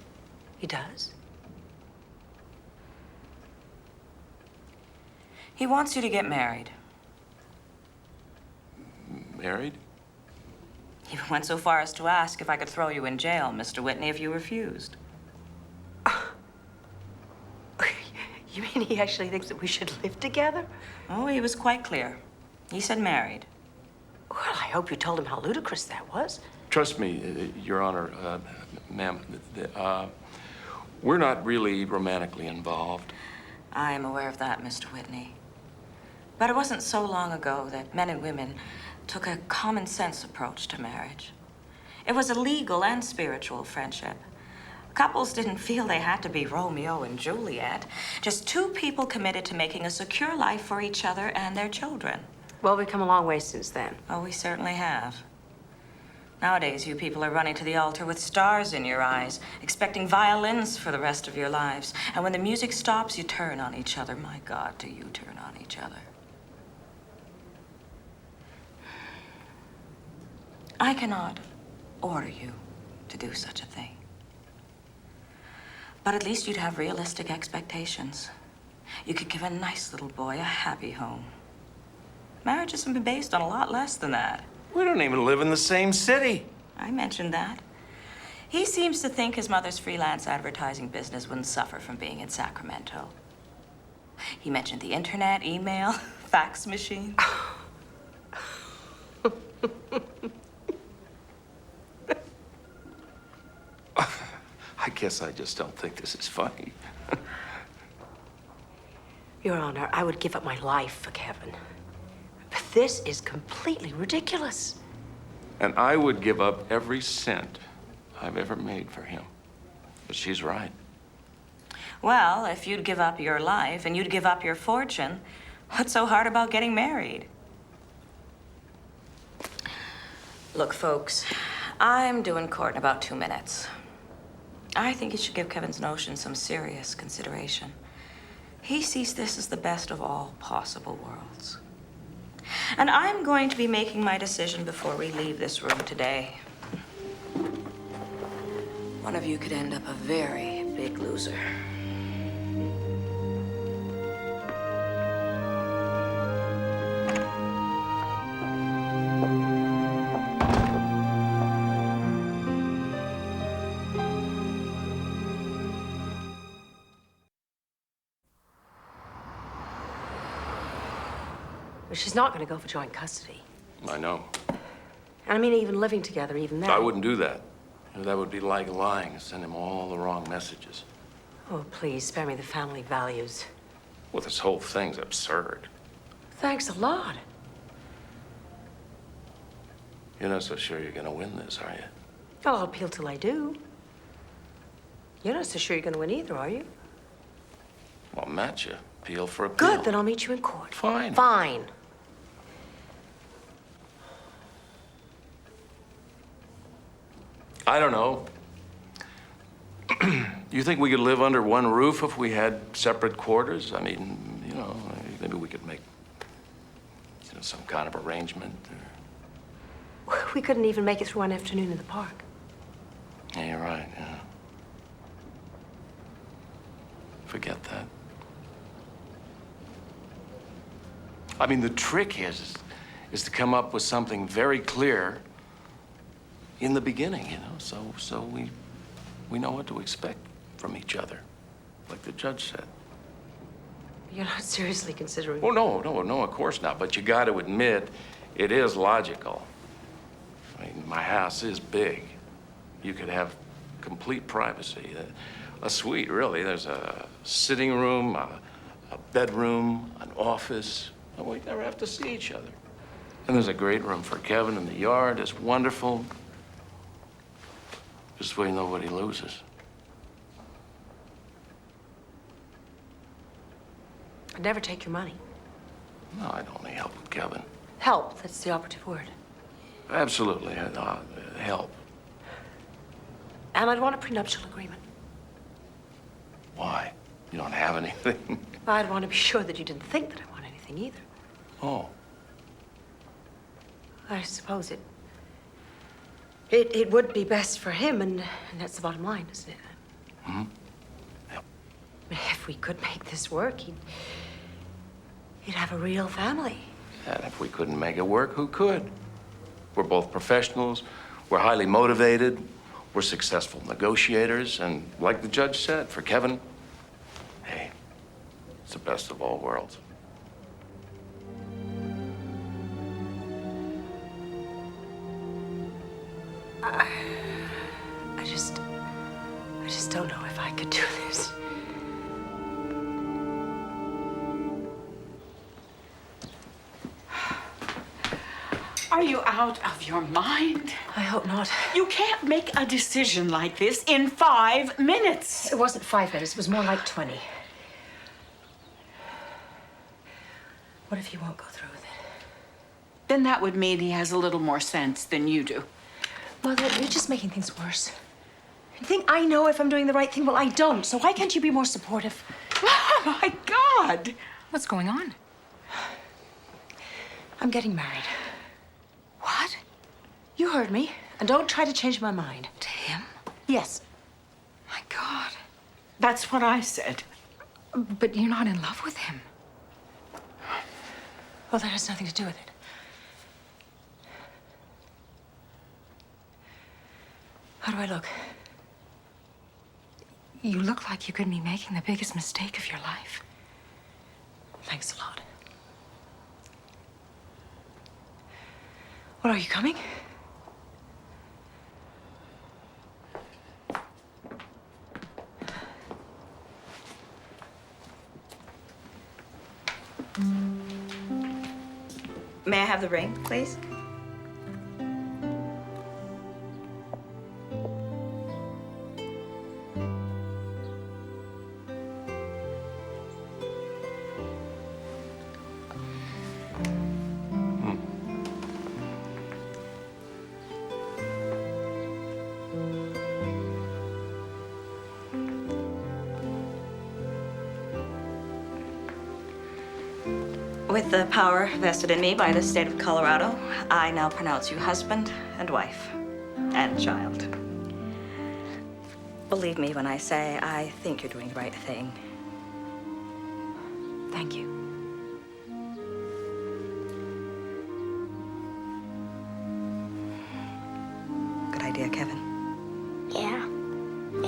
He does? He wants you to get married. Married? He went so far as to ask if I could throw you in jail, Mr. Whitney, if you refused. You mean he actually thinks that we should live together? Oh, he was quite clear. He said married. Well, I hope you told him how ludicrous that was. Trust me, Your Honor, ma'am, we're not really romantically involved. I am aware of that, Mr. Whitney. But it wasn't so long ago that men and women took a common sense approach to marriage. It was a legal and spiritual friendship. Couples didn't feel they had to be Romeo and Juliet. Just two people committed to making a secure life for each other and their children. Well, we've come a long way since then. Oh, we certainly have. Nowadays, you people are running to the altar with stars in your eyes, expecting violins for the rest of your lives. And when the music stops, you turn on each other. My God, do you turn on each other? I cannot order you to do such a thing. But at least you'd have realistic expectations. You could give a nice little boy a happy home. Marriage has been based on a lot less than that. We don't even live in the same city. I mentioned that. He seems to think his mother's freelance advertising business wouldn't suffer from being in Sacramento. He mentioned the internet, email, fax machine. I guess I just don't think this is funny. Your Honor, I would give up my life for Kevin. But this is completely ridiculous. And I would give up every cent I've ever made for him. But she's right. Well, if you'd give up your life and you'd give up your fortune, what's so hard about getting married? Look, folks, I'm doing court in about 2 minutes. I think you should give Kevin's notion some serious consideration. He sees this as the best of all possible worlds. And I'm going to be making my decision before we leave this room today. One of you could end up a very big loser. But she's not going to go for joint custody. I know. And I mean, even living together, even then. I wouldn't do that. That would be like lying and send him all the wrong messages. Oh, please, spare me the family values. Well, this whole thing's absurd. Thanks a lot. You're not so sure you're gonna win this, are you? Oh, I'll appeal till I do. You're not so sure you're going to win either, are you? Well, Matchett, appeal for appeal. Good, then I'll meet you in court. Fine. Fine. I don't know. You think we could live under one roof if we had separate quarters? I mean, you know, maybe we could make, you know, some kind of arrangement. We couldn't even make it through one afternoon in the park. Yeah, you're right, yeah. Forget that. I mean, the trick is to come up with something very clear in the beginning, you know, so we know what to expect from each other, like the judge said. You're not seriously considering... Oh, no, of course not. But you got to admit, it is logical. I mean, my house is big. You could have complete privacy. A suite, really. There's a sitting room, a bedroom, an office. And we never have to see each other. And there's a great room for Kevin in the yard. It's wonderful. Just wait, nobody loses. I'd never take your money. No, I'd only help with Kevin. Help, that's the operative word. Absolutely, help. And I'd want a prenuptial agreement. Why? You don't have anything? I'd want to be sure that you didn't think that I want anything either. Oh. I suppose it would be best for him, and that's the bottom line, isn't it? Hmm? If we could make this work, he'd have a real family. And if we couldn't make it work, who could? We're both professionals. We're highly motivated. We're successful negotiators. And like the judge said, for Kevin, hey, it's the best of all worlds. I just don't know if I could do this. Are you out of your mind? I hope not. You can't make a decision like this in 5 minutes. It wasn't 5 minutes, it was more like 20. What if he won't go through with it? Then that would mean he has a little more sense than you do. Mother, you're just making things worse. You think I know if I'm doing the right thing? Well, I don't. So why can't you be more supportive? Oh, my God! What's going on? I'm getting married. What? You heard me. And don't try to change my mind. To him? Yes. My God. That's what I said. But you're not in love with him. Well, that has nothing to do with it. How do I look? You look like you could be making the biggest mistake of your life. Thanks a lot. What, are you coming? May I have the ring, please? With the power vested in me by the state of Colorado, I now pronounce you husband and wife and child. Believe me when I say I think you're doing the right thing. Thank you. Good idea, Kevin. Yeah,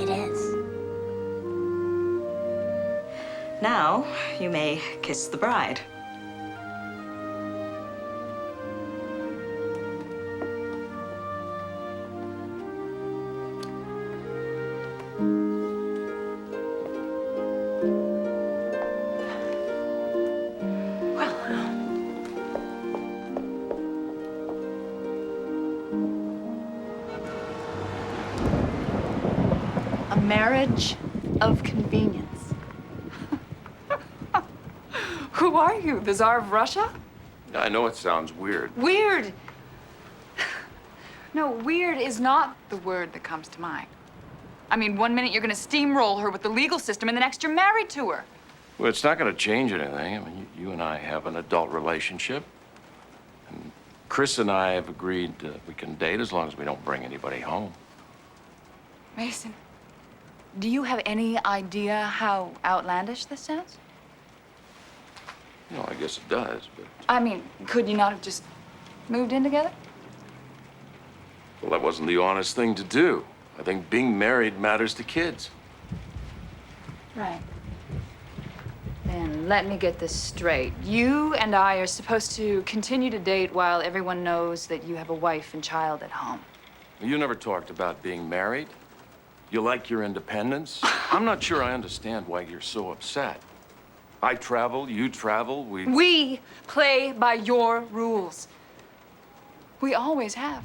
it is. Now, you may kiss the bride. A marriage of convenience. Who are you, the Tsar of Russia? I know it sounds weird. Weird. No, weird is not the word that comes to mind. I mean, one minute you're gonna steamroll her with the legal system, and the next you're married to her. Well, it's not going to change anything. I mean, you and I have an adult relationship. And Chris and I have agreed we can date as long as we don't bring anybody home. Mason, do you have any idea how outlandish this sounds? You know, I guess it does, but... I mean, could you not have just moved in together? Well, that wasn't the honest thing to do. I think being married matters to kids. Right. Then let me get this straight. You and I are supposed to continue to date while everyone knows that you have a wife and child at home. You never talked about being married. You like your independence. I'm not sure I understand why you're so upset. I travel, you travel, We play by your rules. We always have.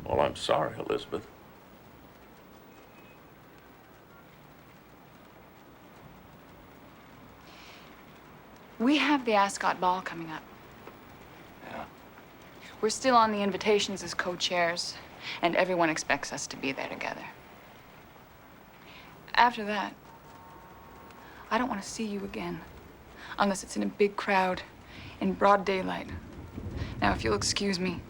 Well, I'm sorry, Elizabeth. We have the Ascot Ball coming up. Yeah. We're still on the invitations as co-chairs, and everyone expects us to be there together. After that, I don't want to see you again. Unless it's in a big crowd, in broad daylight. Now, if you'll excuse me.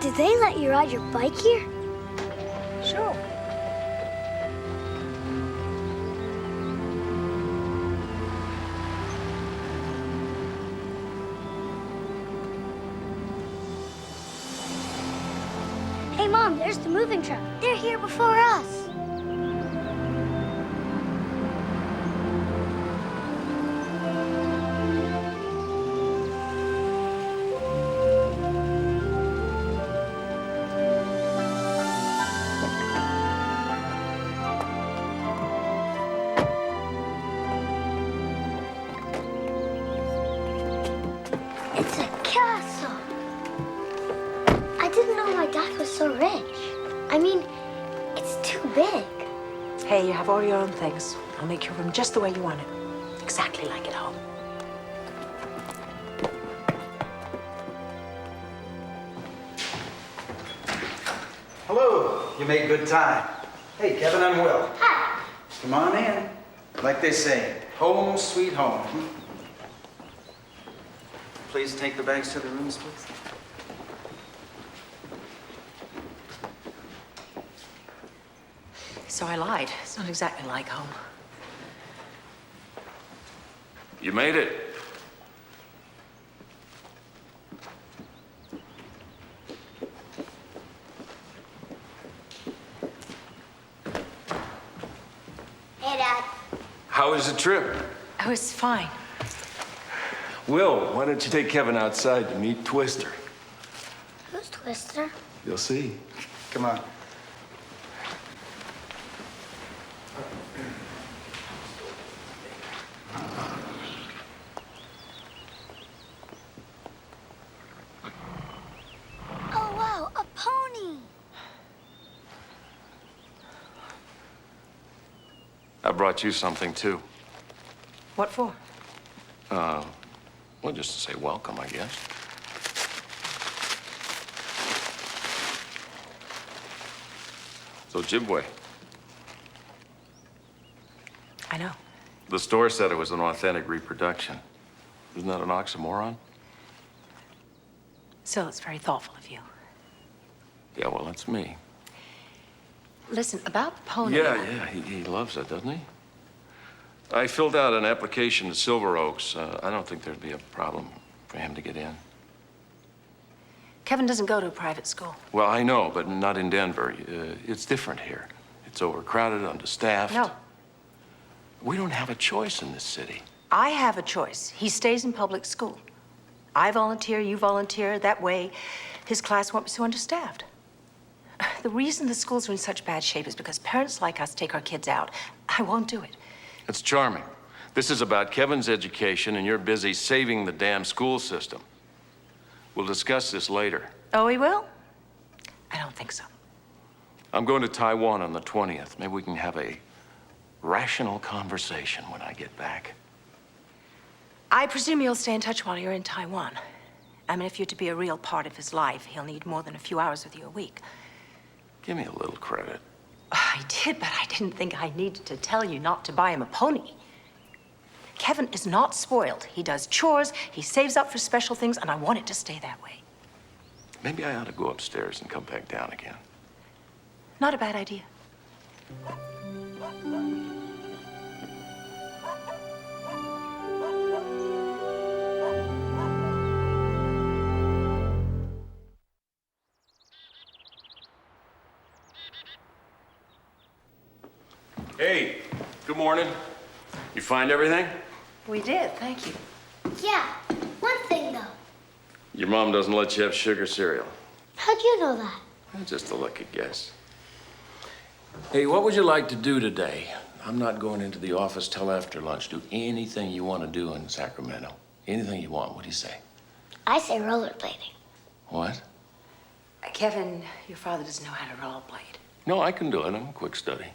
Did they let you ride your bike here? Sure. Hey, Mom, there's the moving truck. They're here before us. It's a castle. I didn't know my dad was so rich. I mean, it's too big. Hey, you have all your own things. I'll make your room just the way you want it. Exactly like at home. Hello. You made good time. Hey, Kevin, I'm Will. Hi. Come on in. Like they say, home sweet home. Please take the bags to the rooms, please. So I lied. It's not exactly like home. You made it. Hey, Dad. How was the trip? Oh, it's fine. Will, why don't you take Kevin outside to meet Twister? Who's Twister? You'll see. Come on. Oh, wow, a pony. I brought you something, too. What for? Well, just to say welcome, I guess. So, Ojibwe. I know. The store said it was an authentic reproduction. Isn't that an oxymoron? Still, it's very thoughtful of you. Yeah, well, that's me. Listen, about the pony. Yeah, he loves it, doesn't he? I filled out an application to Silver Oaks. I don't think there'd be a problem for him to get in. Kevin doesn't go to a private school. Well, I know, but not in Denver. It's different here. It's overcrowded, understaffed. No. We don't have a choice in this city. I have a choice. He stays in public school. I volunteer, you volunteer. That way, his class won't be so understaffed. The reason the schools are in such bad shape is because parents like us take our kids out. I won't do it. It's charming. This is about Kevin's education, and you're busy saving the damn school system. We'll discuss this later. Oh, he will? I don't think so. I'm going to Taiwan on the 20th. Maybe we can have a rational conversation when I get back. I presume you'll stay in touch while you're in Taiwan. I mean, if you're to be a real part of his life, he'll need more than a few hours with you a week. Give me a little credit. I did, but I didn't think I needed to tell you not to buy him a pony. Kevin is not spoiled. He does chores, he saves up for special things, and I want it to stay that way. Maybe I ought to go upstairs and come back down again. Not a bad idea. Hey, good morning. You find everything? We did, thank you. Yeah, one thing, though. Your mom doesn't let you have sugar cereal. How'd you know that? Just a lucky guess. Hey, what would you like to do today? I'm not going into the office till after lunch. Do anything you want to do in Sacramento. Anything you want. What do you say? I say rollerblading. What? Kevin, your father doesn't know how to rollerblade. No, I can do it. I'm a quick study.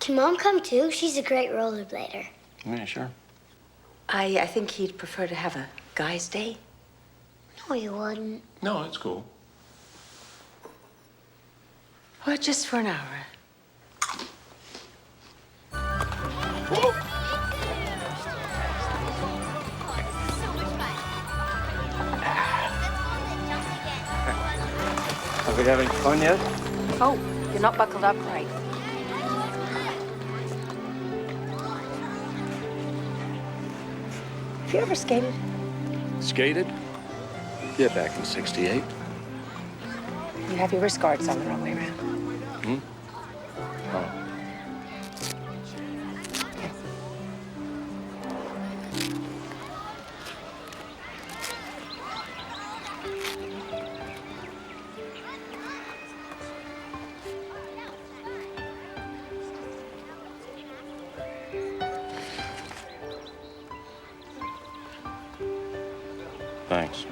Can Mom come too? She's a great rollerblader. Yeah, sure. I think he'd prefer to have a guy's day. No, you wouldn't. No, it's cool. Well, just for an hour. Are we having fun yet? Oh, you're not buckled up right. Have you ever skated? Skated? Yeah, back in '68. You have your wrist guards on the wrong way around. Hmm? Oh. Thanks.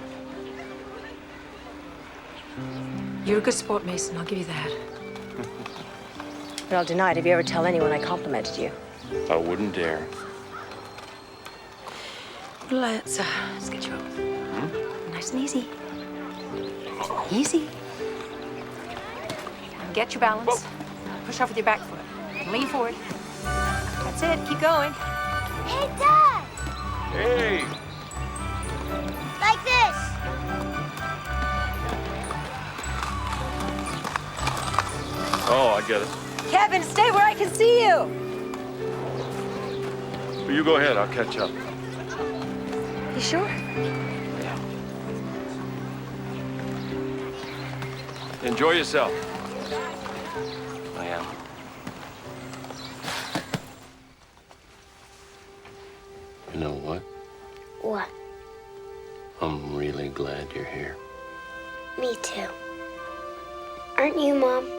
You're a good sport, Mason. I'll give you that. But I'll deny it if you ever tell anyone I complimented you. I wouldn't dare. Well, let's get you up. Nice and easy. Easy. And get your balance. Push off with your back foot. And lean forward. That's it. Keep going. Hey, Dad! Hey! Like this! Oh, I get it. Kevin, stay where I can see you. Well, you go ahead. I'll catch up. You sure? Enjoy yourself. I am. You know what? What? I'm really glad you're here. Me too. Aren't you, Mom?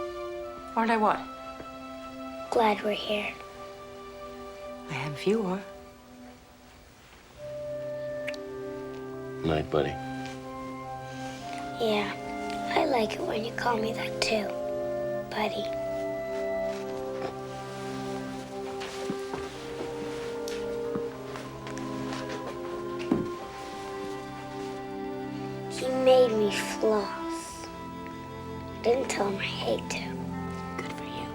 Aren't I what? Glad we're here. I am if you are. Night, buddy. Yeah, I like it when you call me that too, buddy. He made me floss. Didn't tell him I hate to. Good for you.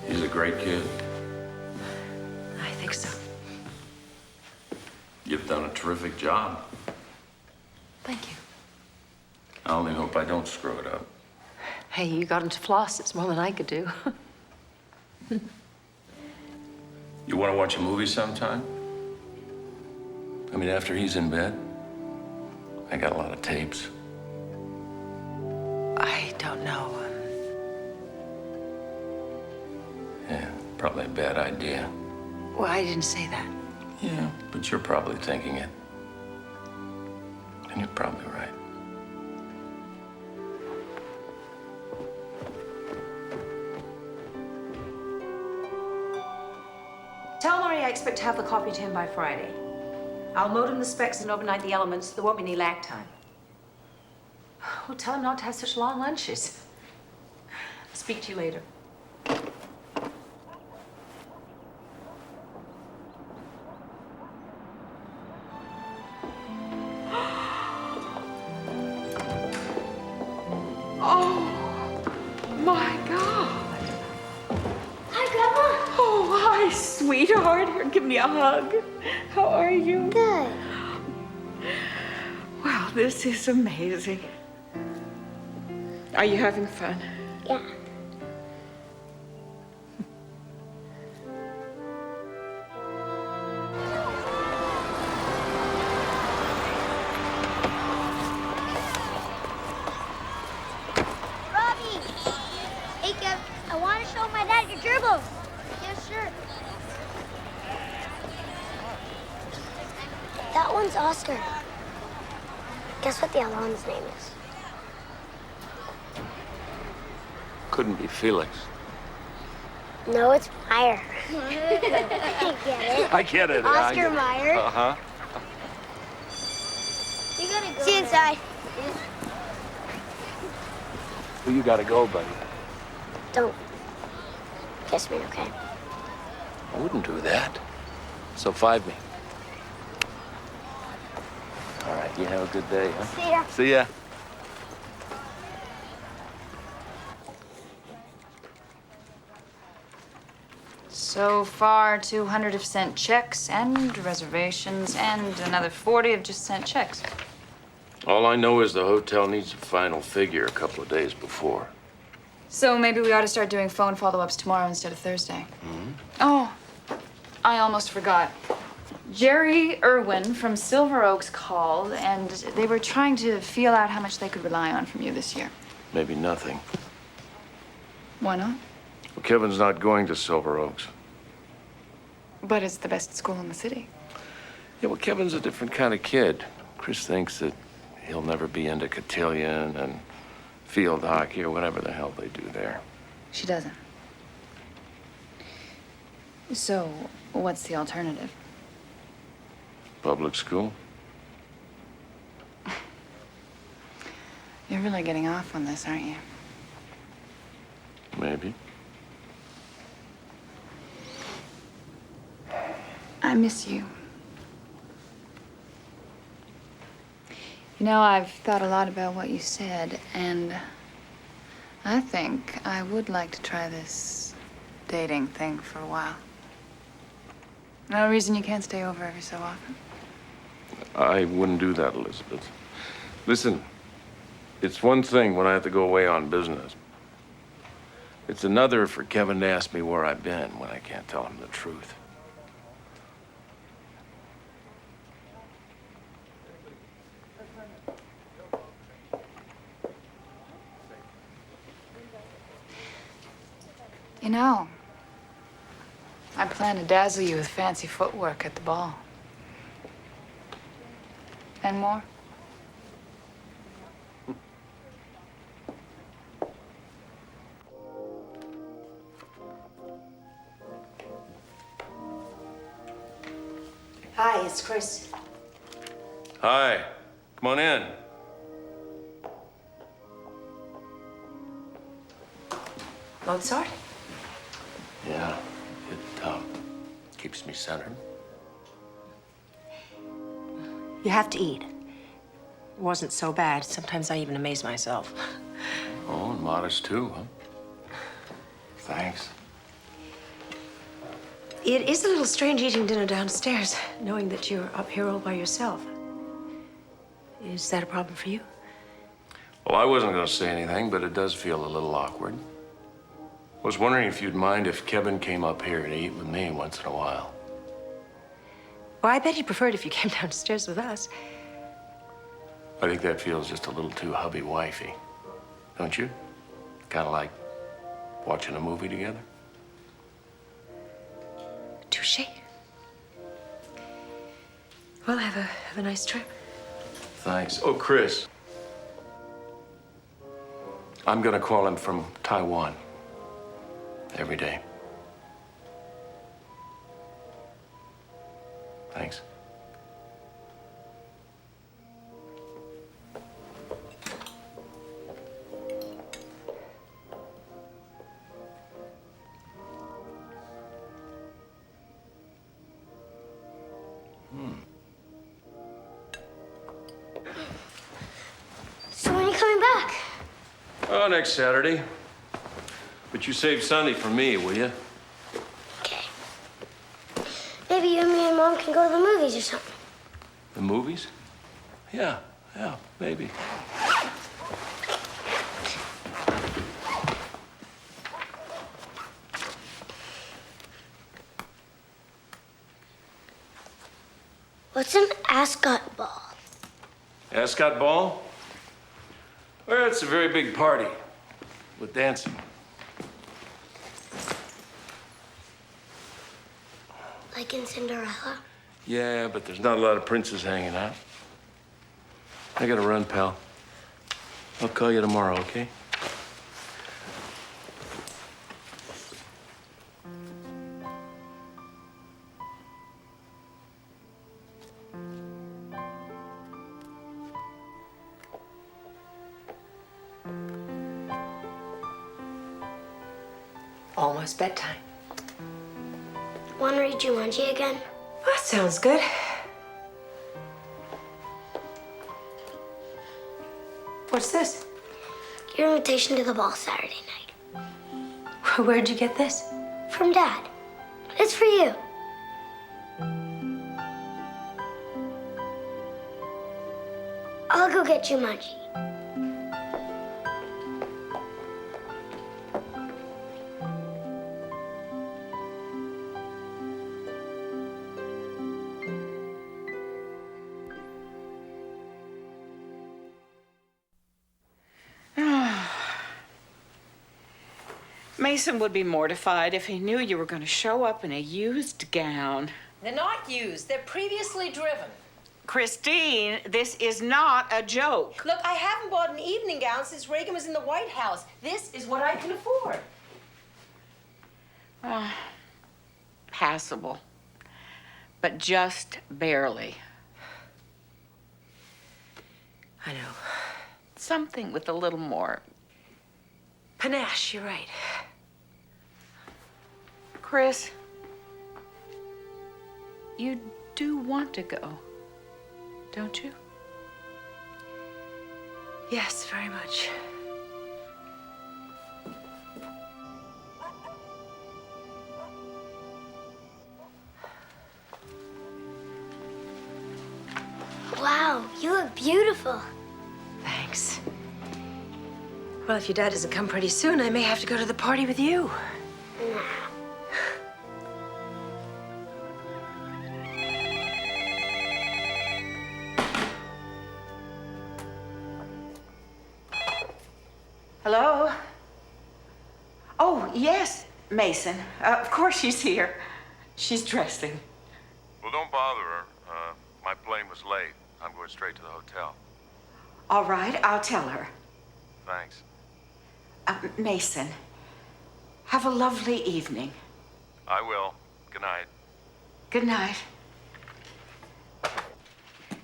He's a great kid. I think so. You've done a terrific job. Thank you. I only hope I don't screw it up. Hey, you got him to floss. It's more than I could do. You want to watch a movie sometime? I mean, after he's in bed? I got a lot of tapes. I don't know. Yeah, probably a bad idea. Well, I didn't say that. Yeah, but you're probably thinking it. And you're probably right. Tell Murray I expect to have the copy to him by Friday. I'll modem the specs and overnight the elements. There won't be any lag time. Well, tell him not to have such long lunches. I'll speak to you later. Oh, my God. Hi, Grandma. Oh, hi, sweetheart. Here, give me a hug. How are you? Good. Wow, this is amazing. Are you having fun? Yeah. Robbie! Hey, Kev, I want to show my dad your dribbles. Yeah, sure. That one's Oscar. Guess what the other one's name is? Couldn't be Felix. No, it's Meyer. I get it. I get it. Oscar Meyer. Uh-huh. You gotta go. See you inside. Well, you gotta go, buddy. Don't kiss me, okay? I wouldn't do that. So 5 me. All right, you have a good day, huh? See ya. See ya. So far, 200 have sent checks and reservations, and another 40 have just sent checks. All I know is the hotel needs a final figure a couple of days before. So maybe we ought to start doing phone follow-ups tomorrow instead of Thursday. Oh, I almost forgot. Jerry Irwin from Silver Oaks called, and they were trying to feel out how much they could rely on from you this year. Maybe nothing. Why not? Well, Kevin's not going to Silver Oaks. But it's the best school in the city. Yeah, well, Kevin's a different kind of kid. Chris thinks that he'll never be into cotillion and field hockey or whatever the hell they do there. She doesn't. So, what's the alternative? Public school? You're really getting off on this, aren't you? Maybe. I miss you. You know, I've thought a lot about what you said, and I think I would like to try this dating thing for a while. No reason you can't stay over every so often. I wouldn't do that, Elizabeth. Listen, it's one thing when I have to go away on business. It's another for Kevin to ask me where I've been when I can't tell him the truth. You know, I plan to dazzle you with fancy footwork at the ball. And more. Hi, it's Chris. Hi, come on in. Mozart? Yeah, it keeps me centered. You have to eat. It wasn't so bad. Sometimes I even amaze myself. Oh, and modest too, huh? Thanks. It is a little strange eating dinner downstairs, knowing that you're up here all by yourself. Is that a problem for you? Well, I wasn't going to say anything, but it does feel a little awkward. I was wondering if you'd mind if Kevin came up here to eat with me once in a while. Well, I bet he'd prefer it if you came downstairs with us. I think that feels just a little too hubby-wifey, don't you? Kind of like watching a movie together. Touché. Well, have a nice trip. Thanks. Oh, Chris. I'm gonna call him from Taiwan every day. Thanks. So when are you coming back? Oh, next Saturday. But you save Sunday for me, will you? Maybe you and me and Mom can go to the movies or something. The movies? Yeah, maybe. What's an ascot ball? Ascot Ball? Well, it's a very big party with dancing. Like in Cinderella? Yeah, but there's not a lot of princes hanging out. I gotta run, pal. I'll call you tomorrow, okay? Almost bedtime. Want to read Jumanji again? That sounds good. What's this? Your invitation to the ball Saturday night. Where'd you get this? From Dad. It's for you. I'll go get Jumanji. Mason would be mortified if he knew you were going to show up in a used gown. They're not used. They're previously driven. Christine, this is not a joke. Look, I haven't bought an evening gown since Reagan was in the White House. This is what I can afford. Passable. But just barely. I know. Something with a little more panache, you're right. Chris, you do want to go, don't you? Yes, very much. Wow, you look beautiful. Thanks. Well, if your dad doesn't come pretty soon, I may have to go to the party with you. Hello? Oh, yes, Mason. Of course she's here. She's dressing. Well, don't bother her. My plane was late. I'm going straight to the hotel. All right, I'll tell her. Thanks. Mason, have a lovely evening. I will. Good night. Good night.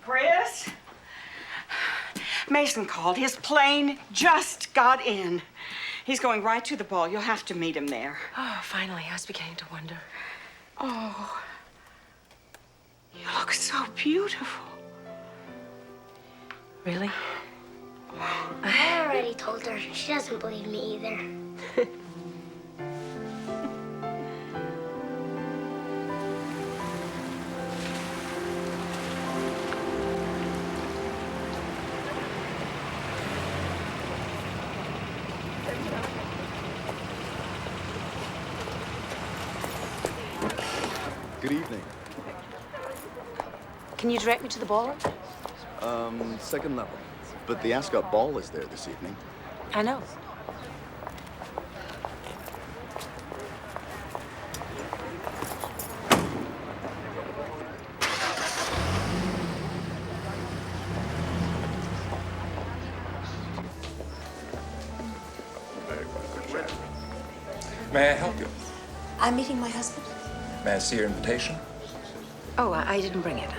Chris? Mason called. His plane just got in. He's going right to the ball. You'll have to meet him there. Oh, finally. I was beginning to wonder. Oh, you look so beautiful. Really? I already told her. She doesn't believe me either. Good evening. Can you direct me to the ballroom? Second level. But the Ascot Ball is there this evening. I know. May I help you? I'm meeting my husband. May I see your invitation? Oh, I didn't bring it.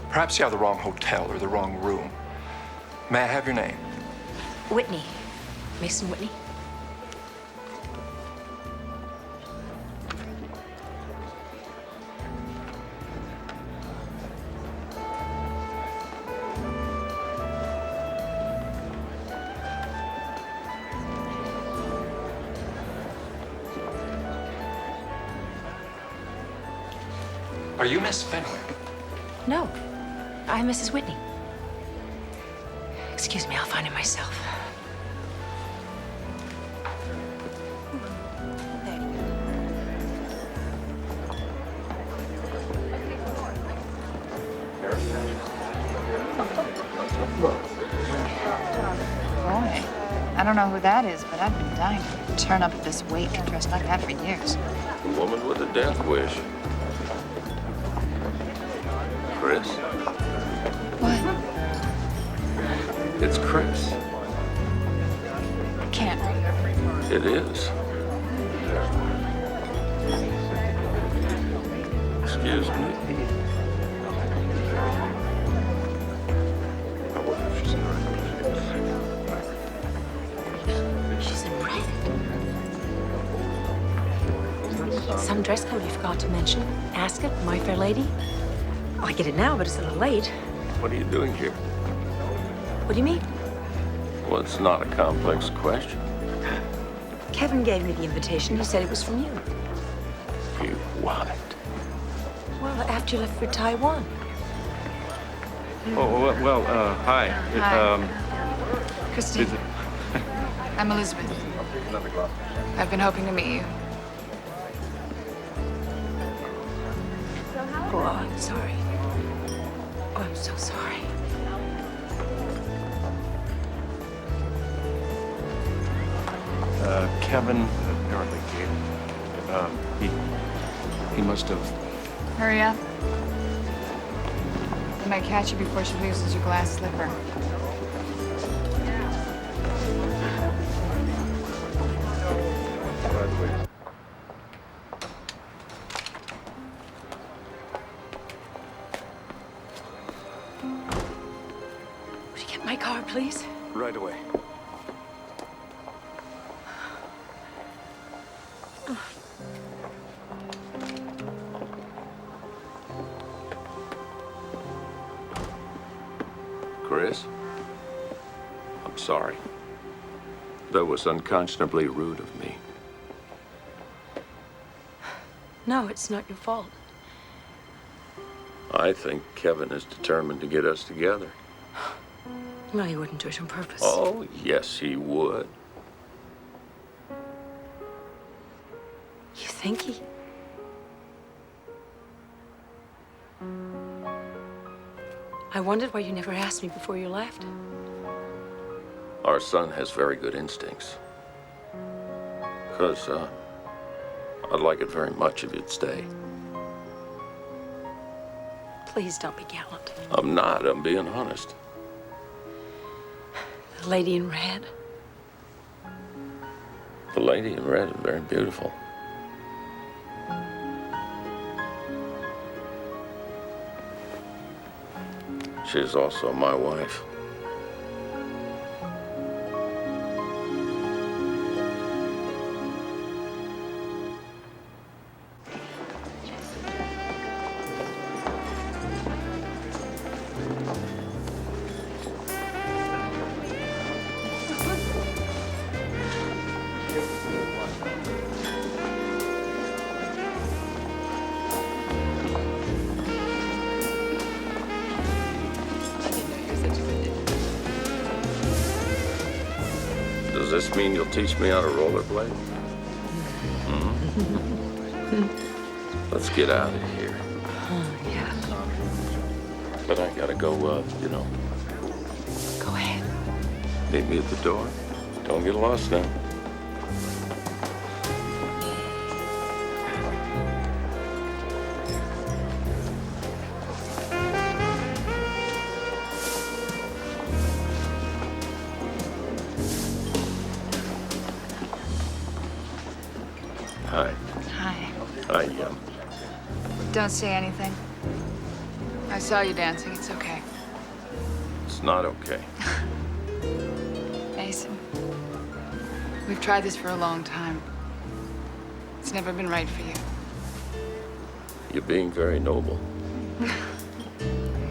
Perhaps you have the wrong hotel or the wrong room. May I have your name? Whitney. Mason Whitney. Are you Miss Fenwick? No. I'm Mrs. Whitney. Excuse me, I'll find it myself. Boy, I don't know who that is, but I've been dying to turn up at this wake dressed like that for years. The woman with a death wish. Chris? What? It's Chris. Can't be. It is. Excuse me. I wonder if she's in the right place. She's in red. Some dress code you forgot to mention. Ask it, My Fair Lady. Oh, I get it now, but it's a little late. What are you doing here? What do you mean? Well, it's not a complex question. Kevin gave me the invitation. He said it was from you. You what? Well, after you left for Taiwan. Oh, well, hi. Hi. Christine. I'm Elizabeth. I've been hoping to meet you. Oh, I'm sorry. Oh, I'm so sorry. Kevin apparently gave. He must have. Hurry up. I might catch you before she loses your glass slipper. Would you get my car, please? Right away. Chris? I'm sorry. That was unconscionably rude of me. No, it's not your fault. I think Kevin is determined to get us together. No, he wouldn't do it on purpose. Oh, yes, he would. You think he... I wondered why you never asked me before you left. Our son has very good instincts. Because, I'd like it very much if you'd stay. Please don't be gallant. I'm not, I'm being honest. The lady in red. The lady in red is very beautiful. She is also my wife. Does this mean you'll teach me how to rollerblade? Let's get out of here. Yeah. But I gotta go, you know. Go ahead. Meet me at the door. Don't get lost now. Hi. Hi. Hi, Don't say anything. I saw you dancing. It's okay. It's not okay. Mason, we've tried this for a long time. It's never been right for you. You're being very noble.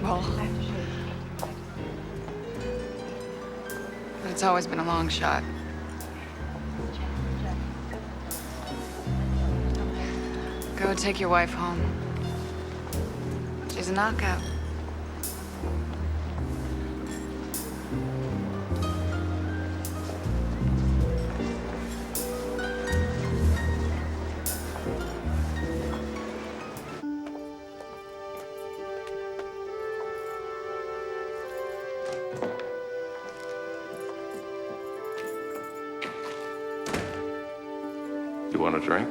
Well, but it's always been a long shot. Go take your wife home. She's a knockout. You want a drink?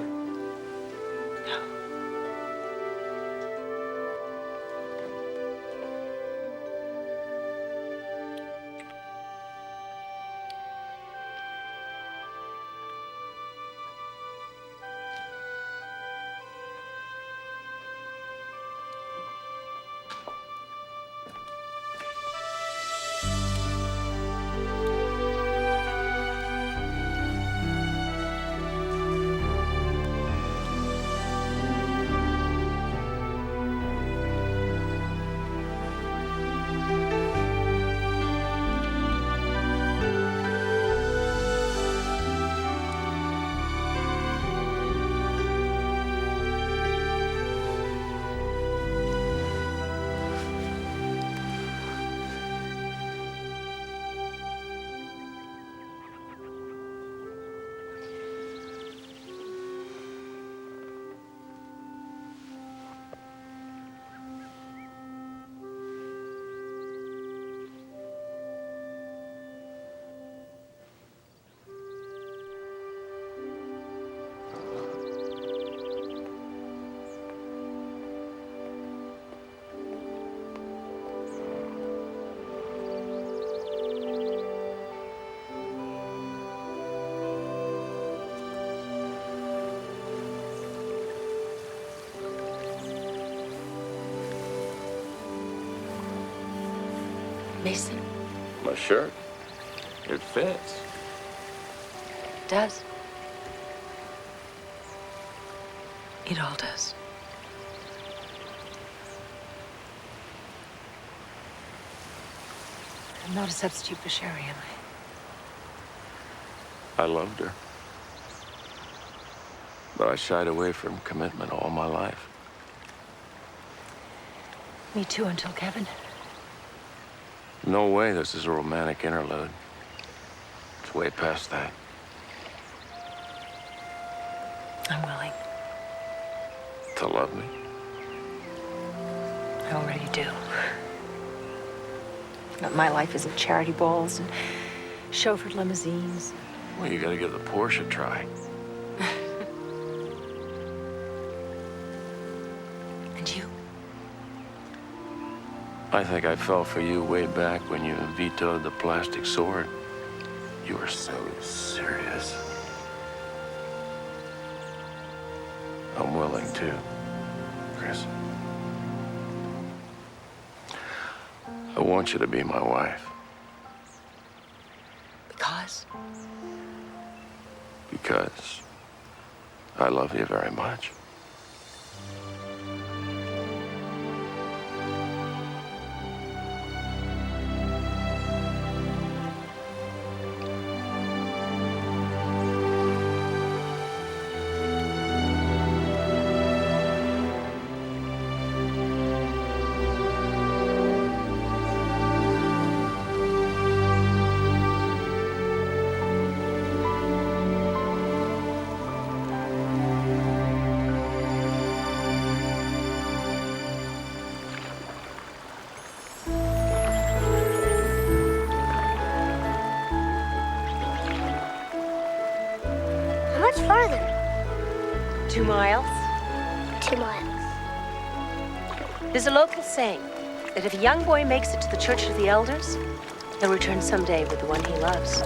Mason? My shirt. It fits. It does. It all does. I'm not a substitute for Sherry, am I? I loved her. But I shied away from commitment all my life. Me too, until Kevin. No way this is a romantic interlude. It's way past that. I'm willing. To love me? I already do. But my life isn't charity balls and chauffeured limousines. Well, you gotta give the Porsche a try. And you? I think I fell for you way back when you vetoed the plastic sword. You were so serious. I'm willing to, Chris. I want you to be my wife. Because? Because I love you very much. How much farther? 2 miles. 2 miles. There's a local saying that if a young boy makes it to the Church of the Elders, he'll return someday with the one he loves.